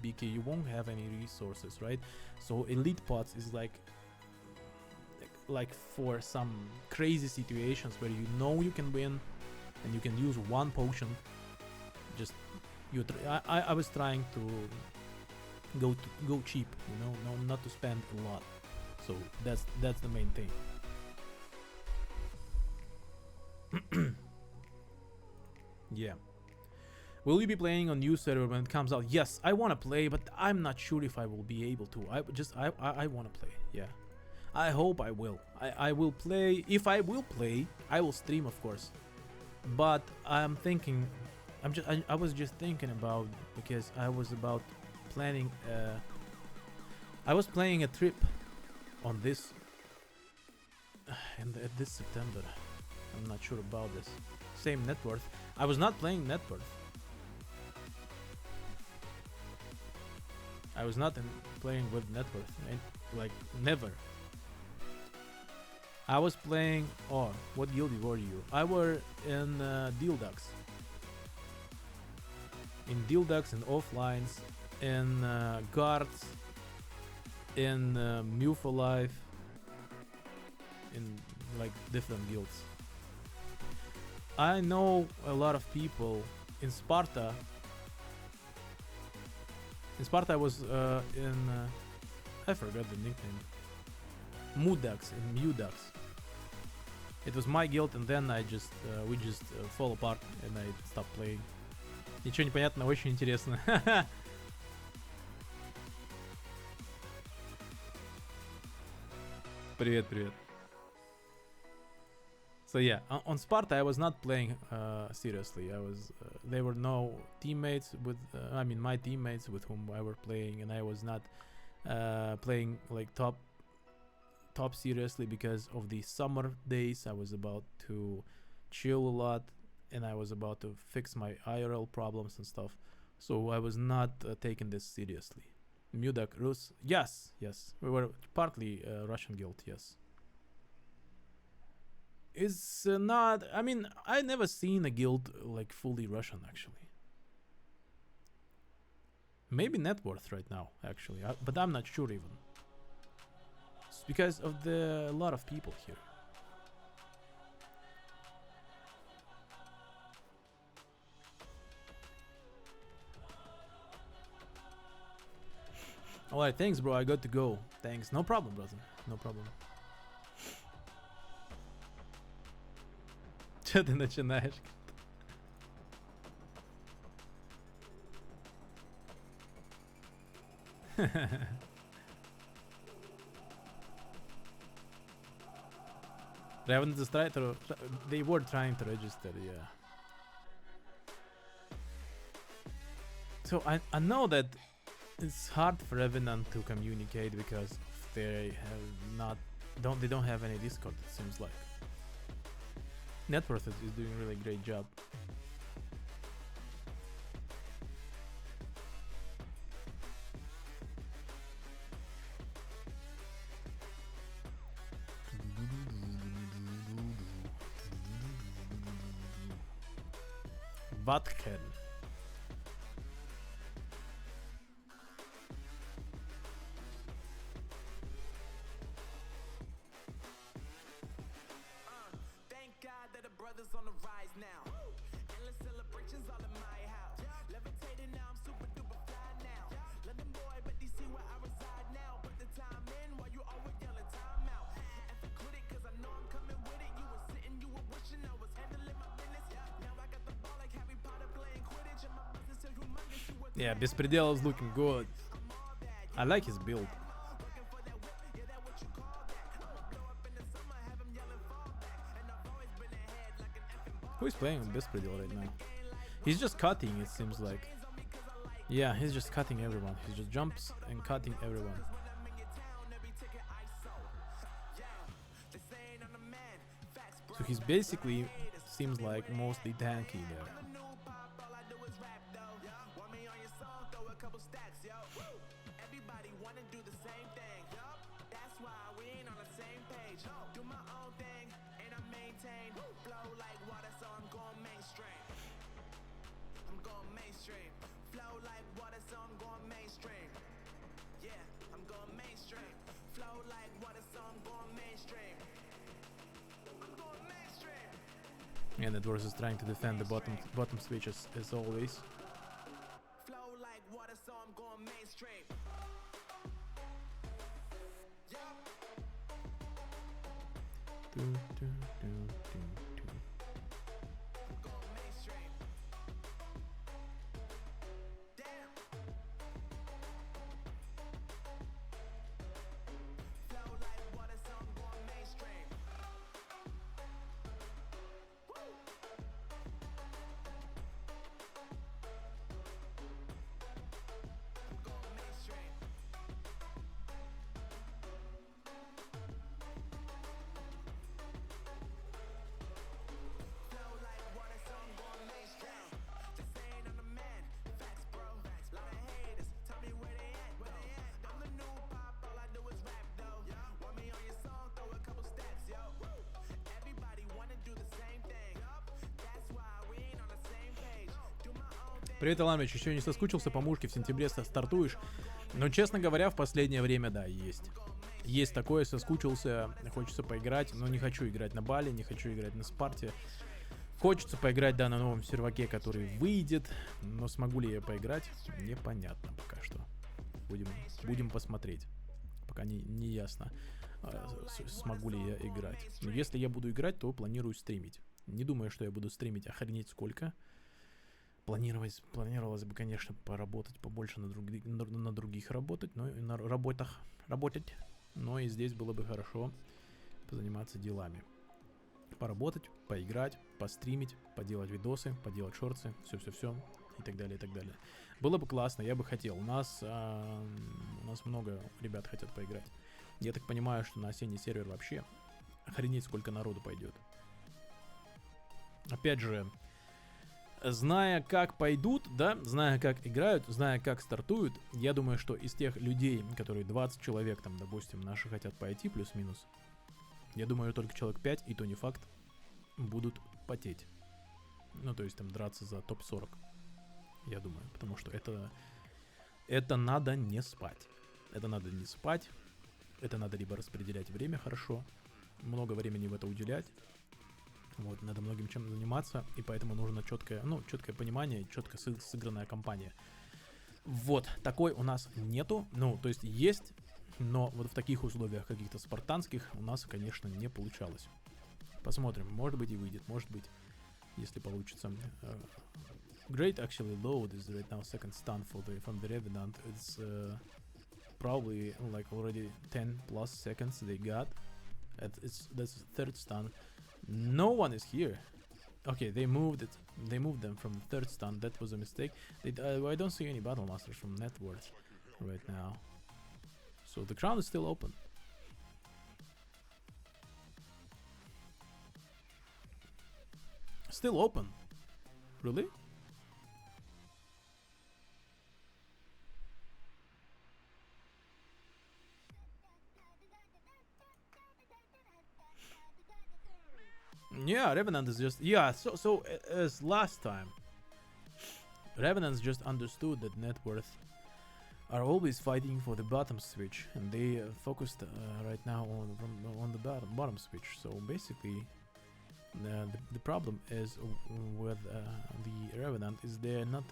BK, you won't have any resources, right? So elite pots is like for some crazy situations where you know you can win, and you can use one potion. Just I was trying to go cheap, you know, not to spend a lot. So that's the main thing. Yeah. Will you be playing on new server when it comes out? Yes, I want to play, but I'm not sure if I will be able to. I want to play. Yeah. I hope I will. I will play. If I will play, I will stream, of course. But I'm thinking, I was just thinking about, because I was about planning I was planning a trip on this this September. I'm not sure about this. Same net worth. I was not playing net worth. I was not playing with net worth, like never. I was playing. Oh, what guild were you? I were in Dealdux. In Dealdux and offlines, in guards, in Mew for Life, in like different guilds. I know a lot of people in Sparta. In Sparta, I was in I forgot the nickname. Mudux, in Mudux. It was my guild, and then we just fall apart, and I stopped playing. Ничего не понятно, очень интересно. Привет, привет. So yeah, on Sparta I was not playing seriously. There were no teammates with, my teammates with whom I were playing, and I was not playing like top seriously because of the summer days. I was about to chill a lot, and I was about to fix my IRL problems and stuff. So I was not taking this seriously. Mudak, Rus, yes, we were partly Russian guild, yes. It's not. I mean, I never seen a guild like fully Russian actually. Maybe net worth right now actually, but I'm not sure even. It's because of a lot of people here. Alright, thanks bro, I got to go. Thanks, no problem brother, no problem. Че ты начинаешь? They were trying to register, yeah. So I know that it's hard for Revenant to communicate because they don't have any Discord, it seems like. Networth is doing a really great job. Butthead. On the rise now. Endless celebrations all in my house. Levitating now, I'm super duper fly now. London boy, but DC where I reside now. Put the time in while you always yelling time out. And for quit it, cause I know I'm coming with it. You were sitting, you were wishing I was handling my business. Now I got the ball like Harry Potter playing Quidditch. And my business is humongous. You were yeah, Bespredel is looking good. I like his build. Who is playing with Bespredel right now? He's just cutting, it seems like. Yeah, he's just cutting everyone. He just jumps and cutting everyone. he's basically seems like mostly tanky there. And Edwards is trying to defend the bottom switches as always. Привет, Аламич, еще не соскучился по мушке, в сентябре стартуешь? Но, честно говоря, в последнее время, да, есть. Есть такое, соскучился, хочется поиграть, но не хочу играть на Бали, не хочу играть на Спарте. Хочется поиграть, да, на новом серваке, который выйдет, но смогу ли я поиграть, непонятно пока что. Будем посмотреть, пока не ясно, смогу ли я играть. Но если я буду играть, то планирую стримить. Не думаю, что я буду стримить охренеть сколько. Планировалось бы, конечно, поработать побольше на других работать, но и на работать. Но и здесь было бы хорошо позаниматься делами. Поработать, поиграть, постримить, поделать видосы, поделать шорты, все и так далее, и так далее. Было бы классно, я бы хотел. У нас много ребят хотят поиграть. Я так понимаю, что на осенний сервер вообще охренеть сколько народу пойдет. Опять же, зная, как пойдут, да, зная, как играют, зная, как стартуют, я думаю, что из тех людей, которые 20 человек, там, допустим, наши хотят пойти, плюс-минус, я думаю, только человек 5, и то не факт, будут потеть. Ну, то есть, там, драться за топ-40, я думаю, потому что это надо не спать. Это надо не спать, это надо либо распределять время хорошо, много времени в это уделять. Вот, надо многим чем заниматься, и поэтому нужно четкое понимание, четко сыгранная кампания. Вот, такой у нас нету, ну, то есть есть, но вот в таких условиях каких-то спартанских у нас, конечно, не получалось. Посмотрим, может быть и выйдет, может быть, если получится. Great actually load is right now second stun from the Revenant. It's probably like already 10 plus seconds they got. That's third stun. No one is here. Okay, they moved them from the third stun. That was a mistake. I don't see any battle masters from net worth right now. So the crown is still open. Still open? Really? Yeah, Revenant is just so as last time. Revenants just understood that net worth are always fighting for the bottom switch, and they focused right now on the bottom switch. So basically, the problem is with the Revenant is they're not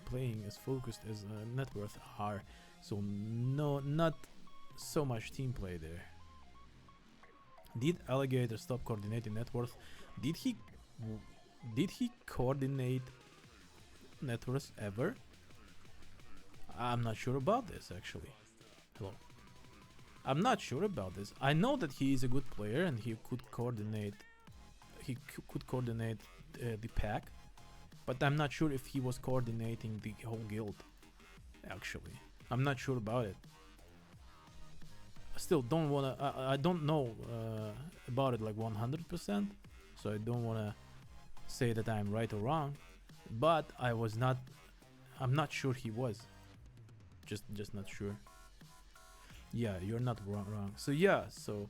playing as focused as net worth are. So not so much team play there. Did Alligator stop coordinating net worth? Did he coordinate net worth ever? I'm not sure about this actually. Hello. I'm not sure about this. I know that he is a good player and he could coordinate. He could coordinate the pack, but I'm not sure if he was coordinating the whole guild. Actually, I'm not sure about it. Still don't wanna. I don't know about it like 100%. so I don't want to say that I'm right or wrong, but I'm not sure he was. Just not sure. Yeah, you're not wrong. So yeah, so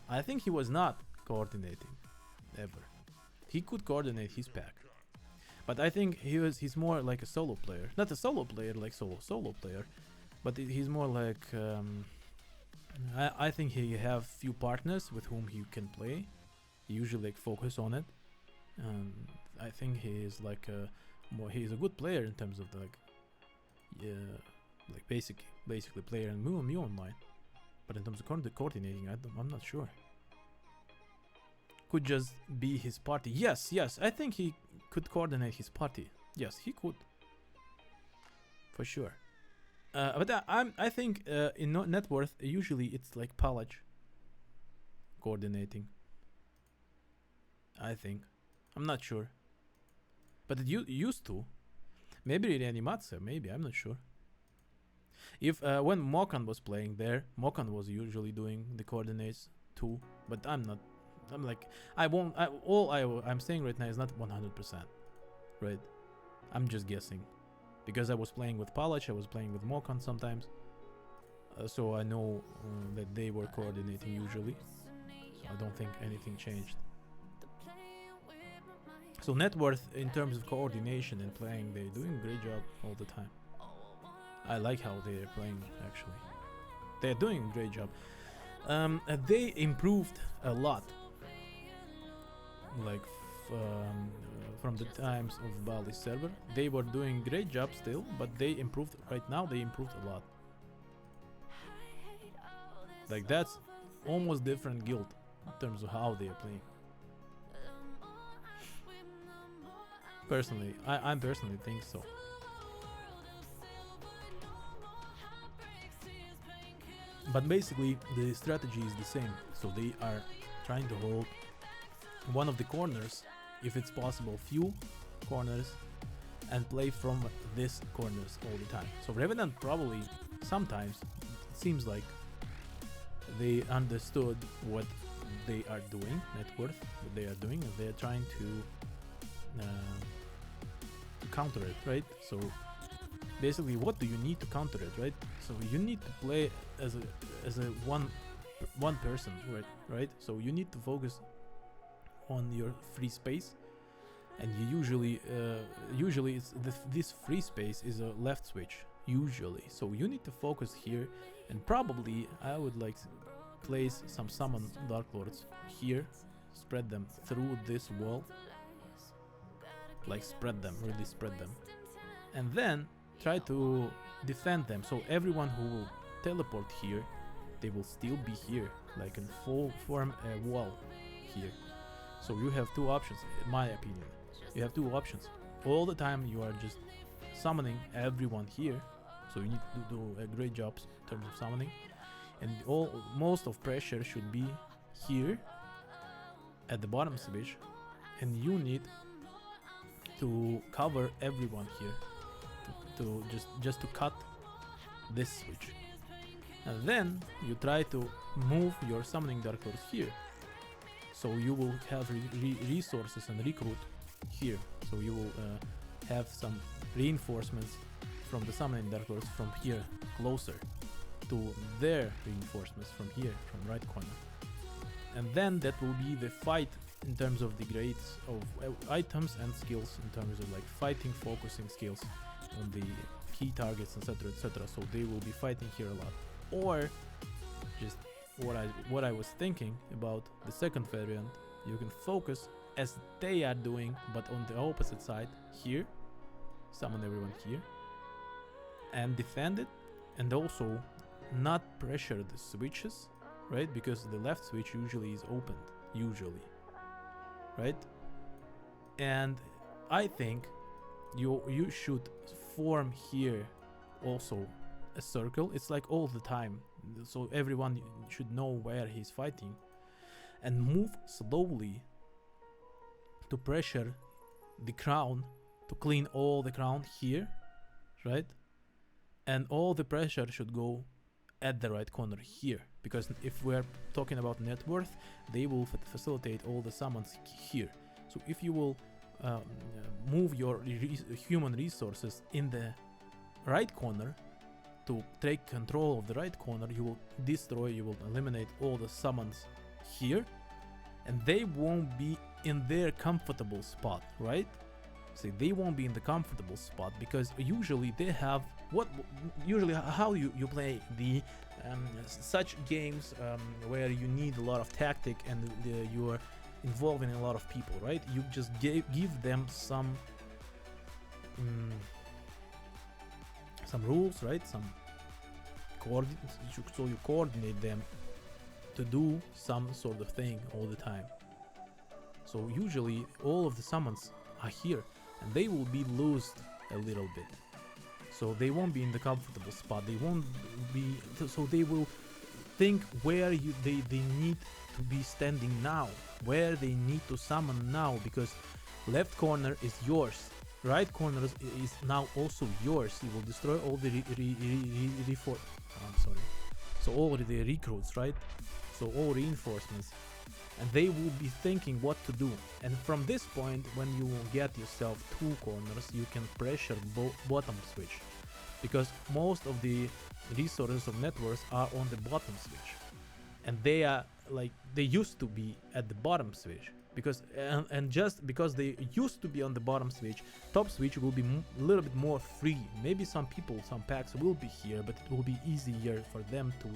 I think he was not coordinating ever. He could coordinate his pack, but I think he's more like a solo player. Not a solo player like solo player, but he's more like I think he have few partners with whom he can play. He usually like focus on it. I think he is like he's a good player in terms of the, like basically player and me online. But in terms of coordinating, I'm not sure. Could just be his party. Yes, I think he could coordinate his party. Yes, he could, for sure. But I think in net worth usually it's like Palach coordinating. I think. I'm not sure. But it used to. Maybe Reanimatsu, maybe, I'm not sure. If when Mokan was playing there, Mokan was usually doing the coordinates too, but I'm not. I'm like, I'm saying right now is not 100%, right? I'm just guessing, because I was playing with Palach, I was playing with Mokan sometimes, so I know that they were coordinating usually. So I don't think anything changed. So net worth in terms of coordination and playing, they're doing a great job all the time. I like how they're playing, actually. They're doing a great job. They improved a lot. Like from the times of Bali server. They were doing great job still, but they improved. Right now they improved a lot. Like that's almost different guild in terms of how they are playing. Personally, I personally think so. But basically the strategy is the same. So they are trying to hold one of the corners, if it's possible, few corners, and play from this corners all the time. So Revenant probably sometimes it seems like they understood what they are doing, net worth, what they are doing, and they are trying to counter it, right? So basically, what do you need to counter it, right? So you need to play as a one person, right? So you need to focus on your free space, and you usually it's this free space is a left switch usually. So you need to focus here, and probably I would like place some summon Dark Lords here, spread them through this wall, like really spread them, and then try to defend them. So everyone who will teleport here, they will still be here, like in full form a wall here. So you have two options, in my opinion. You have two options. All the time you are just summoning everyone here, so you need to do a great job in terms of summoning, and most of pressure should be here at the bottom switch, and you need to cover everyone here to just to cut this switch, and then you try to move your summoning Dark Lords here, so you will have resources and recruit here, so you will have some reinforcements from the summoning Dark Lords from here closer to their reinforcements from here, from right corner, and then that will be the fight in terms of the grades of items and skills, in terms of like fighting, focusing skills on the key targets, etc, etc. So they will be fighting here a lot. Or just what I was thinking about the second variant, you can focus as they are doing, but on the opposite side here, summon everyone here and defend it, and also not pressure the switches, right? Because the left switch usually is opened, right? And I think you should form here also a circle. It's like all the time, so everyone should know where he's fighting, and move slowly to pressure the crown, to clean all the crown here, right? And all the pressure should go at the right corner here, because if we're talking about net worth, they will facilitate all the summons here. So if you will move your human resources in the right corner to take control of the right corner, you will destroy, you will eliminate all the summons here, and they won't be in their comfortable spot, right? See, they won't be in the comfortable spot, because usually they have how you play the such games where you need a lot of tactic and you are involving a lot of people, right? You just give them some rules, right? Some coordinates, so you coordinate them to do some sort of thing all the time. So usually all of the summons are here, and they will be loosed a little bit. So they won't be in the comfortable spot. They won't be. So they will think where they need to be standing now, where they need to summon now, because left corner is yours, right corner is now also yours. You will destroy all the so all the recruits, right? So all reinforcements, and they will be thinking what to do. And from this point, when you will get yourself 2 corners, you can pressure bottom switch, because most of the resources of networks are on the bottom switch, and they are like, they used to be at the bottom switch, because and just because they used to be on the bottom switch, top switch will be a little bit more free. Maybe some people, some packs will be here, but it will be easier for them to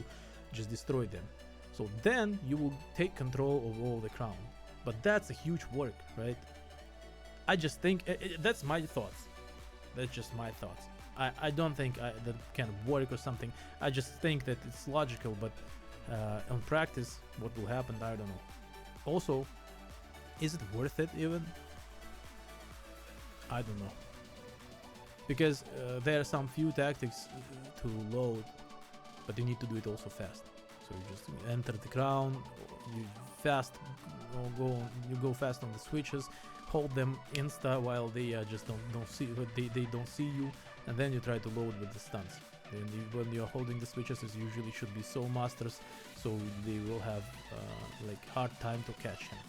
just destroy them. So then you will take control of all the crown, but that's a huge work, right? I just think that's my thoughts. That's just my thoughts. I don't think that can work or something. I just think that it's logical, but on practice, what will happen, I don't know. Also, is it worth it even? I don't know, because there are some few tactics to load, but you need to do it also fast. So you just enter the crown, you go fast on the switches, hold them insta while they just don't see, they don't see you, and then you try to load with the stuns. Then when you're holding the switches, it usually should be soul masters, so they will have like hard time to catch him.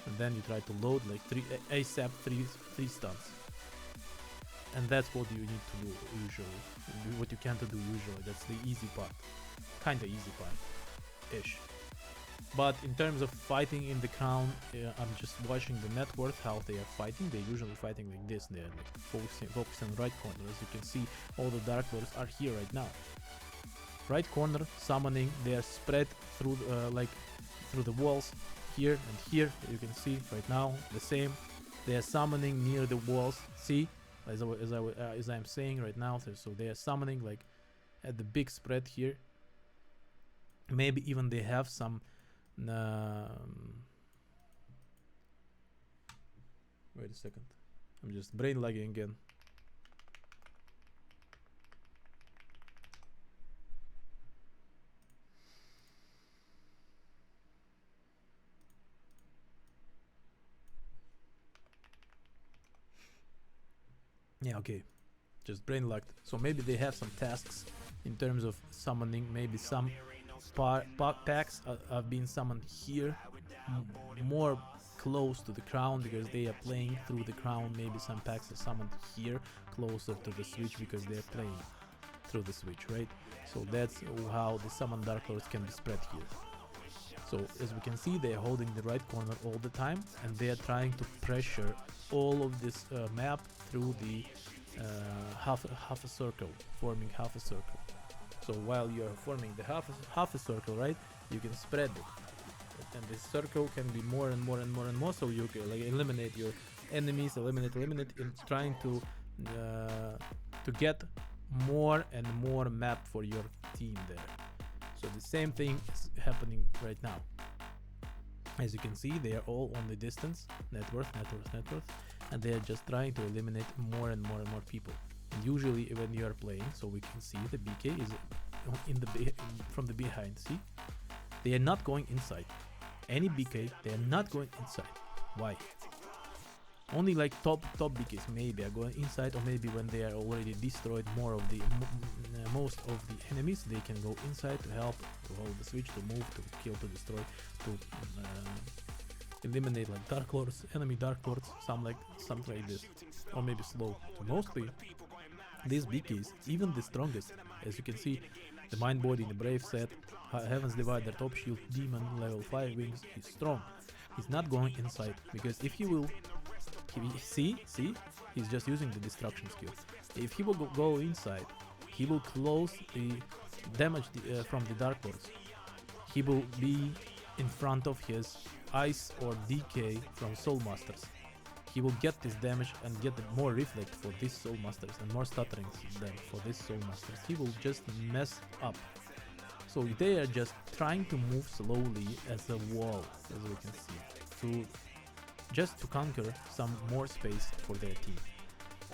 And then you try to load like ASAP three stuns, and that's what you need to do usually. What you can't do usually. That's the easy part, kinda easy part, ish. But in terms of fighting in the crown, I'm just watching the net worth, how they are fighting. They're usually fighting like this. They're like focusing on right corner. As you can see, all the dark lords are here right now. Right corner summoning. They are spread through like through the walls here and here. You can see right now the same. They are summoning near the walls. See, as I'm saying right now. So they are summoning like at the big spread here. Maybe even they have some. Wait a second, I'm just brain lagging again. Yeah, okay, just brain lagged. So maybe they have some tasks in terms of summoning. Maybe some packs have been summoned here, more close to the crown, because they are playing through the crown. Maybe some packs are summoned here, closer to the switch, because they are playing through the switch, right? So that's how the summoned dark lords can be spread here. So as we can see, they are holding the right corner all the time, and they are trying to pressure all of this map through the half a circle, forming half a circle. So while you are forming the half a circle, right, you can spread it, and this circle can be more and more and more and more. So you can like eliminate your enemies, eliminate, in trying to get more and more map for your team there. So the same thing is happening right now. As you can see, they are all on the distance, net worth, and they are just trying to eliminate more and more and more people. And usually when you are playing, so we can see the BK is from the behind. See, they are not going inside. Any BK, they are not going inside. Why? Only like top BKs maybe are going inside, or maybe when they are already destroyed more of the most of the enemies, they can go inside to help, to hold the switch, to move, to kill, to destroy, to eliminate like Dark Lords, enemy Dark Lords, something like this, or maybe slow. So mostly these BKs, even the strongest, as you can see, the Mind Body in the Brave set, Heaven's Divider, Top Shield, Demon, level 5 wings, he's strong. He's not going inside, because if he will, see, he's just using the destruction skill. If he will go inside, he will close the damage from the Dark Lords. He will be in front of his Ice or DK from Soul Masters. He will get this damage and get more reflect for these Soul Masters and more stuttering than for this Soul Masters. He will just mess up. So they are just trying to move slowly as a wall, as we can see, just to conquer some more space for their team.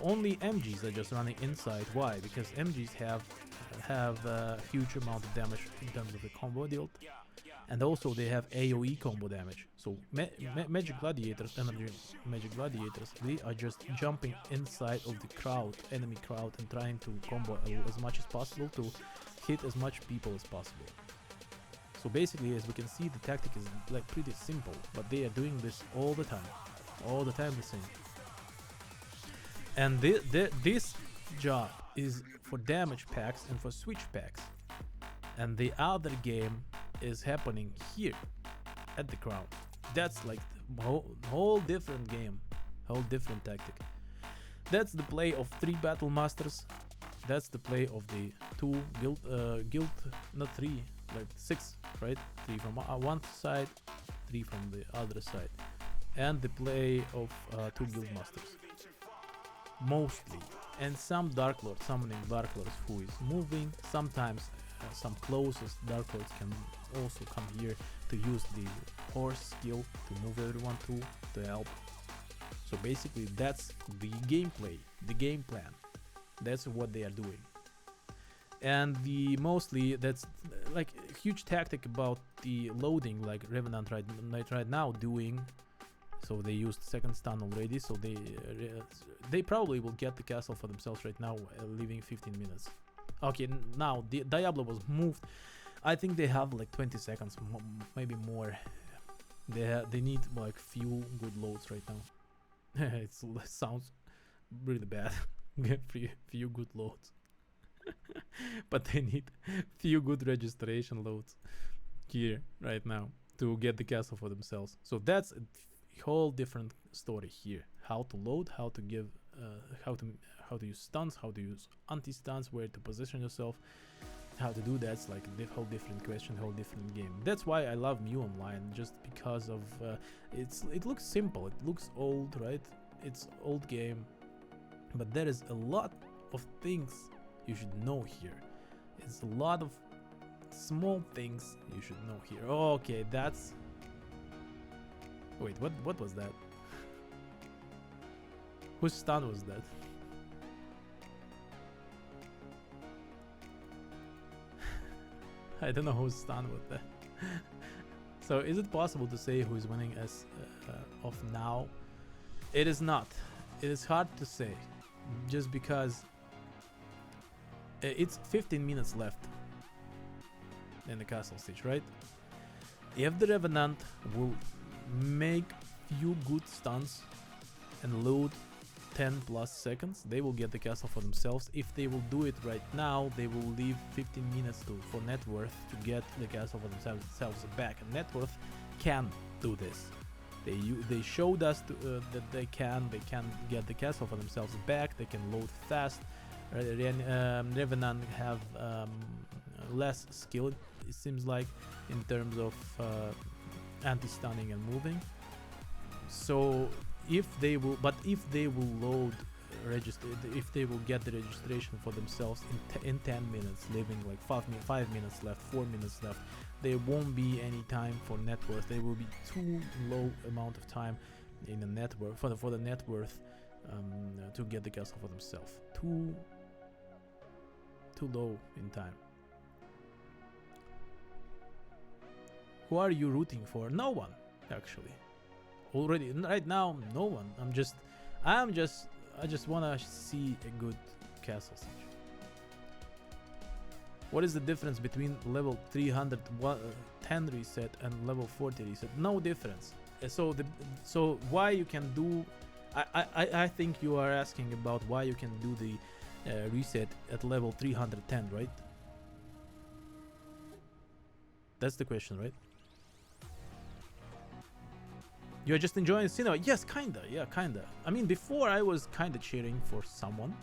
Only MGs are just running inside. Why? Because MGs have a huge amount of damage in terms of the combo dealt, and also they have AoE combo damage. So Magic Gladiators, Energy Magic Gladiators, they are just jumping inside of the crowd, enemy crowd, and trying to combo as much as possible to hit as much people as possible. So basically, as we can see, the tactic is like pretty simple, but they are doing this all the time the same. And this job is for damage packs and for switch packs, and the other game is happening here at the crown. That's like the whole different game, whole different tactic. That's the play of 3 battle masters. That's the play of the 2 guild, not 3, like 6, right? 3 from one side, 3 from the other side, and the play of 2 guild masters mostly, and some Dark Lord, summoning Dark Lords who is moving. Sometimes some closest Dark Lords can also come here to use the horse skill to move everyone to help. So basically that's the gameplay, the game plan. That's what they are doing. And mostly that's like a huge tactic about the loading, like Revenant right now doing. So they used second stun already, so they probably will get the castle for themselves right now, leaving 15 minutes. Okay, now the Diablo was moved. I think they have like 20 seconds, maybe more. They need like few good loads right now. It sounds really bad. few good loads. But they need few good registration loads here right now to get the castle for themselves. So that's a whole different story here. How to load, how to give, how to use stuns, how to use anti-stuns, where to position yourself, how to do that's like a whole different question, whole different game. That's why I love Mu Online, just because of it looks simple, it looks old, right? It's old game, but there is a lot of things you should know here. It's a lot of small things you should know here. Oh, okay, that's... Wait, what was that? Whose stun was that? I don't know whose stun was that. So is it possible to say who is winning as of now? It is not. It is hard to say, just because it's 15 minutes left in the castle stage, right? If the Revenant will make few good stuns and load 10 plus seconds, they will get the castle for themselves. If they will do it right now, they will leave 15 minutes for Net Worth to get the castle for themselves back. And Net Worth can do this. They showed us that they can get the castle for themselves back. They can load fast. Revenant have less skill, it seems like, in terms of anti-stunning and moving. So if they will load if they will get the registration for themselves in 10 minutes, leaving like 5 minutes left, 4 minutes left, there won't be any time for net worth. There will be too low amount of time in the net worth for the net worth to get the castle for themselves. Too low in time. Who are you rooting for? No one, actually. Already right now, no one. I'm just I just wanna see a good castle siege. What is the difference between level 310 reset and level 40 reset? No difference. So why you can do? I think you are asking about why you can do the reset at level 310, right? That's the question, right? You're just enjoying cinema? Yes, kinda. Yeah, kinda. I mean, before I was kinda cheering for someone.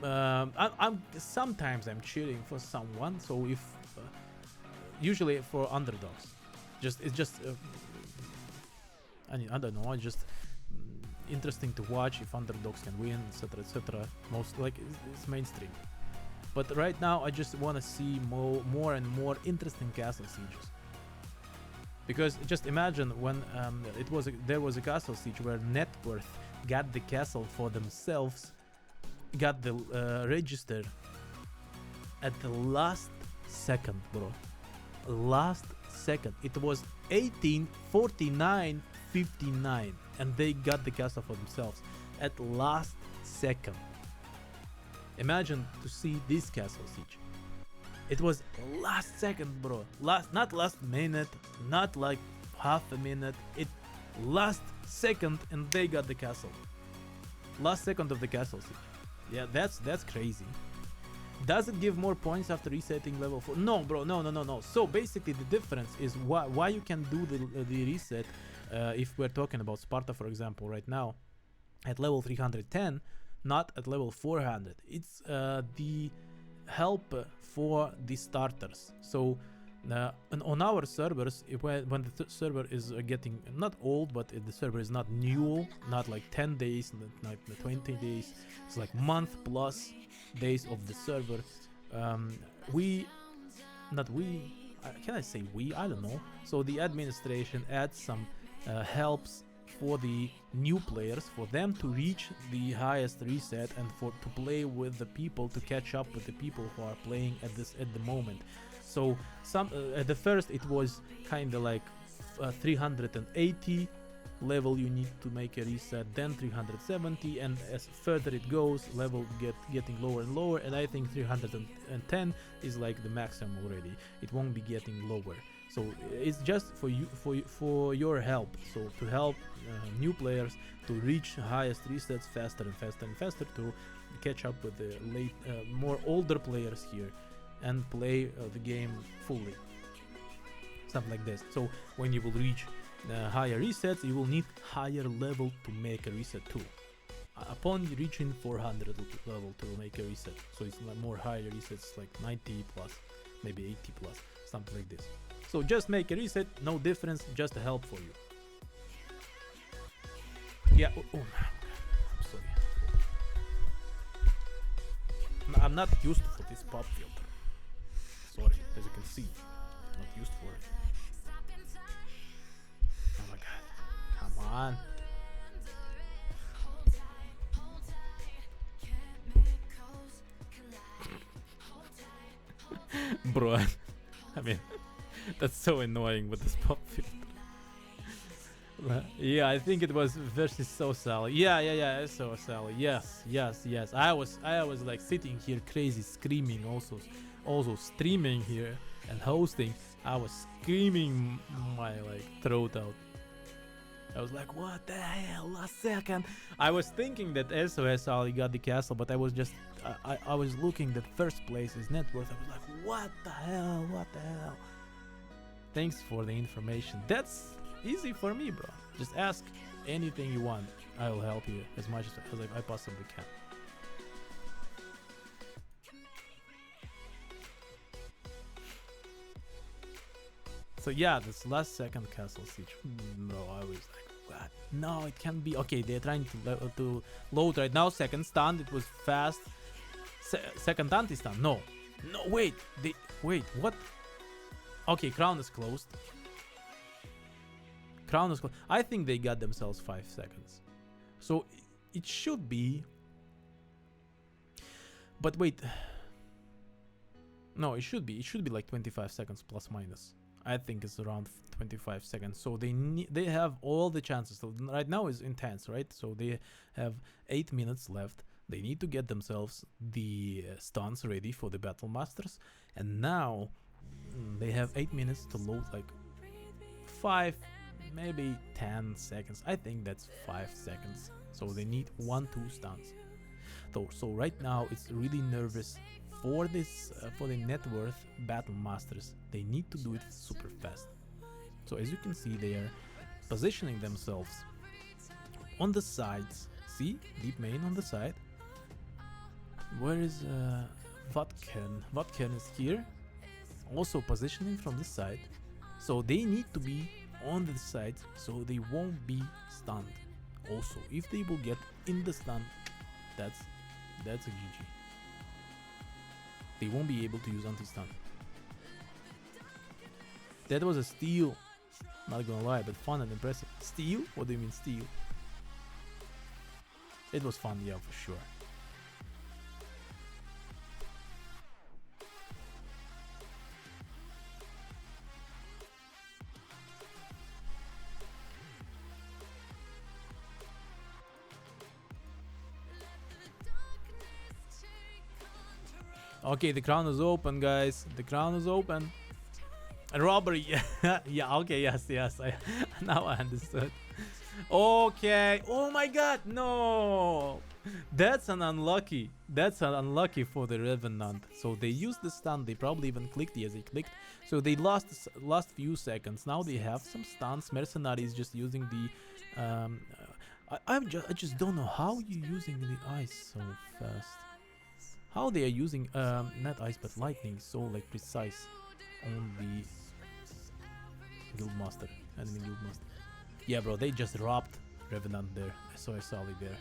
I'm sometimes I'm cheering for someone. So if usually for underdogs, I don't know. It's just interesting to watch if underdogs can win, etc., etc. Most like it's mainstream. But right now, I just want to see more and more interesting castle sieges. Because just imagine when there was a castle siege where net worth got the castle for themselves, got the register at the last second, bro. Last second. It was 1849.59, and they got the castle for themselves at last second. Imagine to see this castle siege. It was last second, bro. Not last minute, not like half a minute. It last second, and they got the castle. Last second of the castle siege. Yeah, that's crazy. Does it give more points after resetting level 4? No, bro. No. So basically, the difference is why you can do the reset if we're talking about Sparta, for example, right now at level 310, not at level 400. It's the help for the starters. So on our servers, when the server is getting not old, but the server is not new, not like 10 days, not 20 days, it's like month plus days of the server. Can I say we? I don't know. So the administration adds some helps for the new players, for them to reach the highest reset and to play with the people, to catch up with the people who are playing at the moment. So at the first it was kind of like 380 level you need to make a reset, then 370, and as further it goes, level getting lower and lower, and I think 310 is like the maximum already. It won't be getting lower. So it's just for your help. So to help new players to reach highest resets faster and faster and faster, to catch up with the more older players here and play the game fully. Something like this. So when you will reach higher resets, you will need higher level to make a reset too. Upon reaching 400 level to make a reset, so it's like more higher resets, like 90 plus, maybe 80 plus, something like this. So just make a reset, no difference, just a help for you. Yeah, I'm sorry. I'm not used for this pop filter. Sorry, as you can see, I'm not used for it. Oh my god, come on. Bro, I mean, that's so annoying with this pop filter. Yeah, I think it was versus So Sally. Yeah, So Sally. Yes. I was like sitting here crazy, screaming, also streaming here and hosting. I was screaming my like throat out. I was like, what the hell, last second. I was thinking that SOS Ali got the castle, but I was just I was looking that first place is net worth. I was like, what the hell. Thanks for the information. That's easy for me, bro. Just ask anything you want. I will help you as much as I possibly can. So yeah, this last second castle siege. No, I was like, what? No, it can't be. Okay, they're trying to load right now. Second stun, it was fast. Second anti-stun. No, wait. Wait, what? Okay, crown is closed. I think they got themselves 5 seconds. So it should be. But wait. No, it should be like 25 seconds plus minus. I think it's around 25 seconds. So they have all the chances. So right now is intense, right? So they have 8 minutes left. They need to get themselves the stuns ready for the battle masters, and now they have 8 minutes to load like 5, maybe 10 seconds. I think that's 5 seconds. So they need 1-2 stuns. So right now it's really nervous for this for the net worth battle masters. They need to do it super fast. So as you can see, they are positioning themselves on the sides. See, deep main on the side. Where is Vodken? Vodken is here, also positioning from this side. So they need to be on the side so they won't be stunned. Also, if they will get in the stun, that's a GG. They won't be able to use anti-stun. That was a steal, not gonna lie, but fun and impressive. Steal? What do you mean steal? It was fun, yeah, for sure. Okay, the crown is open, guys. The crown is open. A robbery. Yeah, okay, yes. Now I understood. Okay. Oh my god, no. That's an unlucky. That's an unlucky for the Revenant. So they used the stun. They probably even clicked. Yes, they clicked. So they lost few seconds. Now they have some stuns. Mercenary is just using the... I just don't know how you're using the ice so fast. How they are using not ice but lightning so like precise on the guildmaster, enemy guildmaster. Yeah, bro, they just robbed Revenant there. SOS Ali there.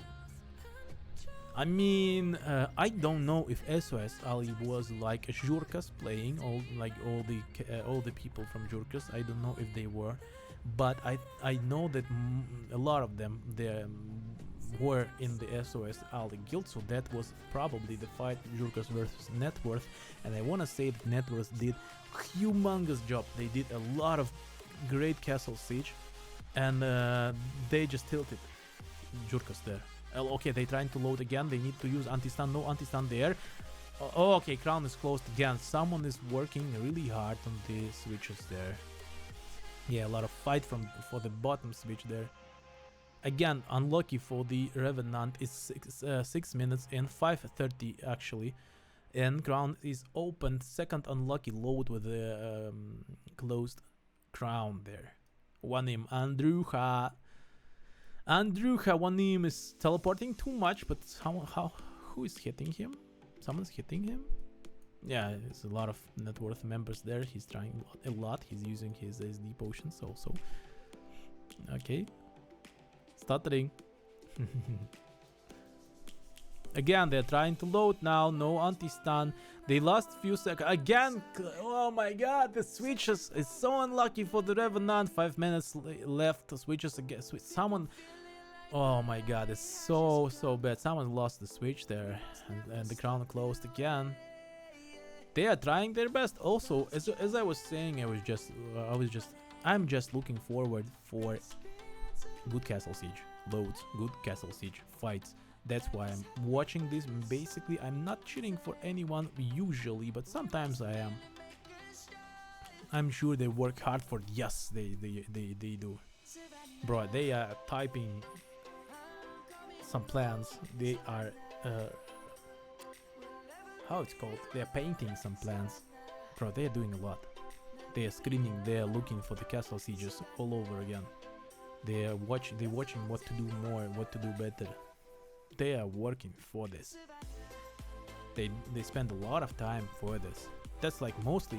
I mean, I don't know if SOS Ali was like a Jurkas playing all the people from Jurkas. I don't know if they were, but I know that a lot of them were in the SOS Ali guild, so that was probably the fight Jurkas versus Networth, and I wanna say that Networth did humongous job. They did a lot of great castle siege, and they just tilted Jurkas there. Okay, they trying to load again. They need to use anti-stun. No anti-stun there. Oh, okay, crown is closed again. Someone is working really hard on the switches there. Yeah, a lot of fight for the bottom switch there. Again, unlucky for the Revenant is 6 minutes and 5:30 actually. And crown is opened. Second unlucky load with the closed crown there. One name, Andrucha. One name is teleporting too much, but who is hitting him? Someone's hitting him? Yeah, there's a lot of net worth members there. He's trying a lot. He's using his SD potions also. Okay. Stuttering. Again, they're trying to load now. No anti-stun. They lost few seconds. Again, oh my god, the switches is so unlucky for the Revenant. 5 minutes left. The switches again. Someone... Oh my god, it's so bad. Someone lost the switch there. And the crown closed again. They are trying their best. Also, as I was saying, I'm just looking forward for good castle siege loads, good castle siege fights. That's why I'm watching this. Basically, I'm not cheering for anyone usually, but sometimes I am. I'm sure they work hard for. Yes, they do. Bro, they are typing some plans. They are how it's called? They are painting some plans. Bro, they are doing a lot. They are screening. They are looking for the castle sieges all over again. They're watching what to do more, what to do better. They are working for this. They spend a lot of time for this. That's like mostly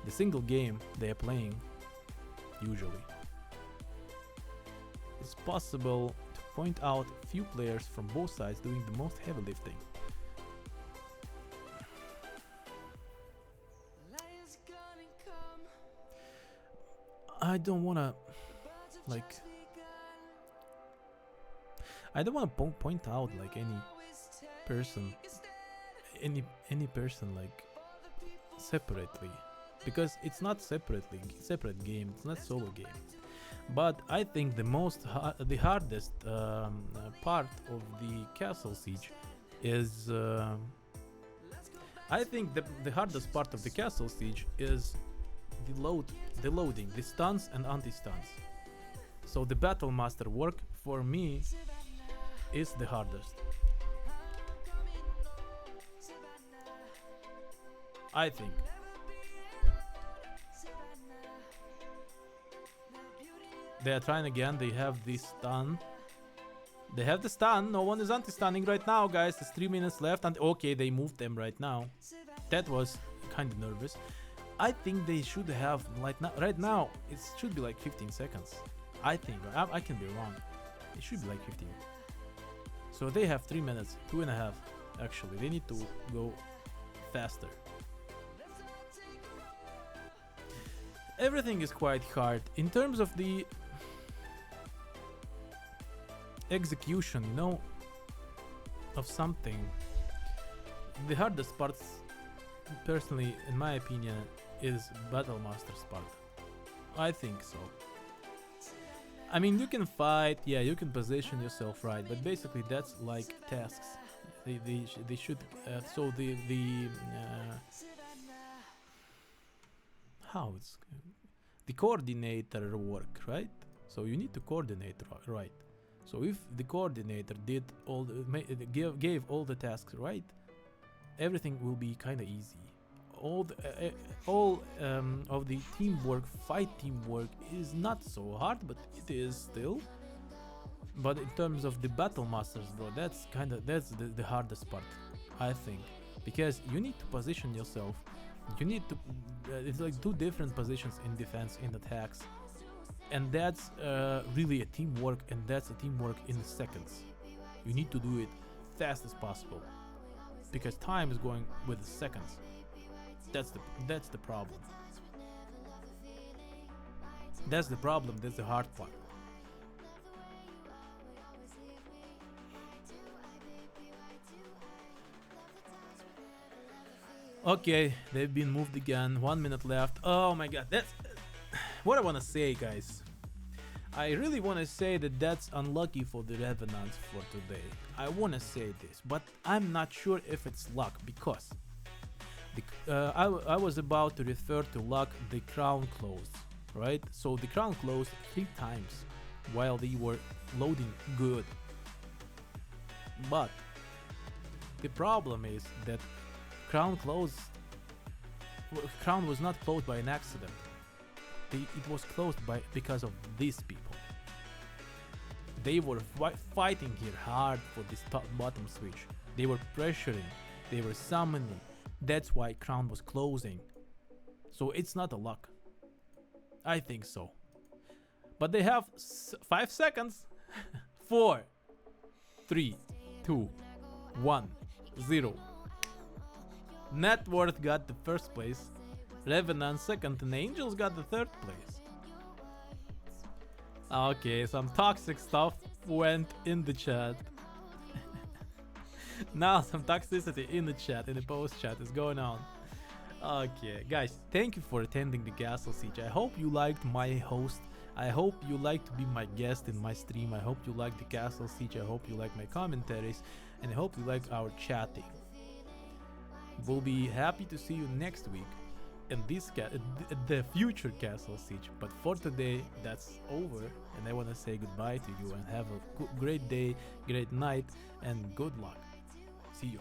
the single game they are playing usually. It's possible to point out a few players from both sides doing the most heavy lifting. I don't wanna point out like any person like separately. because it's not separate game. It's not solo game. But I think the hardest part of the castle siege is. I think the hardest part of the castle siege is the loading, the stuns and anti-stuns. So the battle master work for me is the hardest. I think. They are trying again. They have this stun. They have the stun. No one is anti-stunning right now, guys. There's 3 minutes left. And okay, they moved them right now. That was kind of nervous. I think they should have right now. It should be like 15 seconds. I think. I can be wrong. It should be like 15. So they have 3 minutes, 2.5. Actually, they need to go faster. Everything is quite hard in terms of the execution, you know, of something. The hardest parts, personally, in my opinion, is Battle Master Sparta. I think so. I mean, you can fight, yeah, you can position yourself right, but basically that's like tasks. They should. So how it's the coordinator work, right? So you need to coordinate right. So if the coordinator did gave all the tasks right, everything will be kind of easy. All of the teamwork, fight teamwork is not so hard, but it is still. But in terms of the battle masters, bro, that's the hardest part, I think, because you need to position yourself. You need to. It's like 2 different positions in defense, in attacks. And that's really a teamwork, and that's a teamwork in seconds. You need to do it fast as possible, because time is going with the seconds. That's the problem. That's the problem. That's the hard part. Okay, they've been moved again. 1 minute left. Oh my god, that's what I want to say, guys. I really want to say that that's unlucky for the Revenants for today. I want to say this, but I'm not sure if it's luck, because I was about to refer to luck. The crown closed, right? So the crown closed 3 times while they were loading good. But the problem is that crown was not closed by an accident. It was closed because of these people. They were fighting here hard for this bottom switch. They were pressuring. They were summoning. That's why crown was closing. So it's not a luck. I think so. But they have 5 seconds. 4, 3, 2, 1, 0. Net worth got the first place, Revenant second, and Angels got the third place. Okay, some toxic stuff went in the chat. Now some toxicity in the chat, in the post chat is going on. Okay, guys, thank you for attending the Castle Siege. I hope you liked my host. I hope you like to be my guest in my stream. I hope you like the Castle Siege. I hope you like my commentaries, and I hope you like our chatting. We'll be happy to see you next week in the future Castle Siege. But for today, that's over, and I want to say goodbye to you and have a great day, great night, and good luck. See you.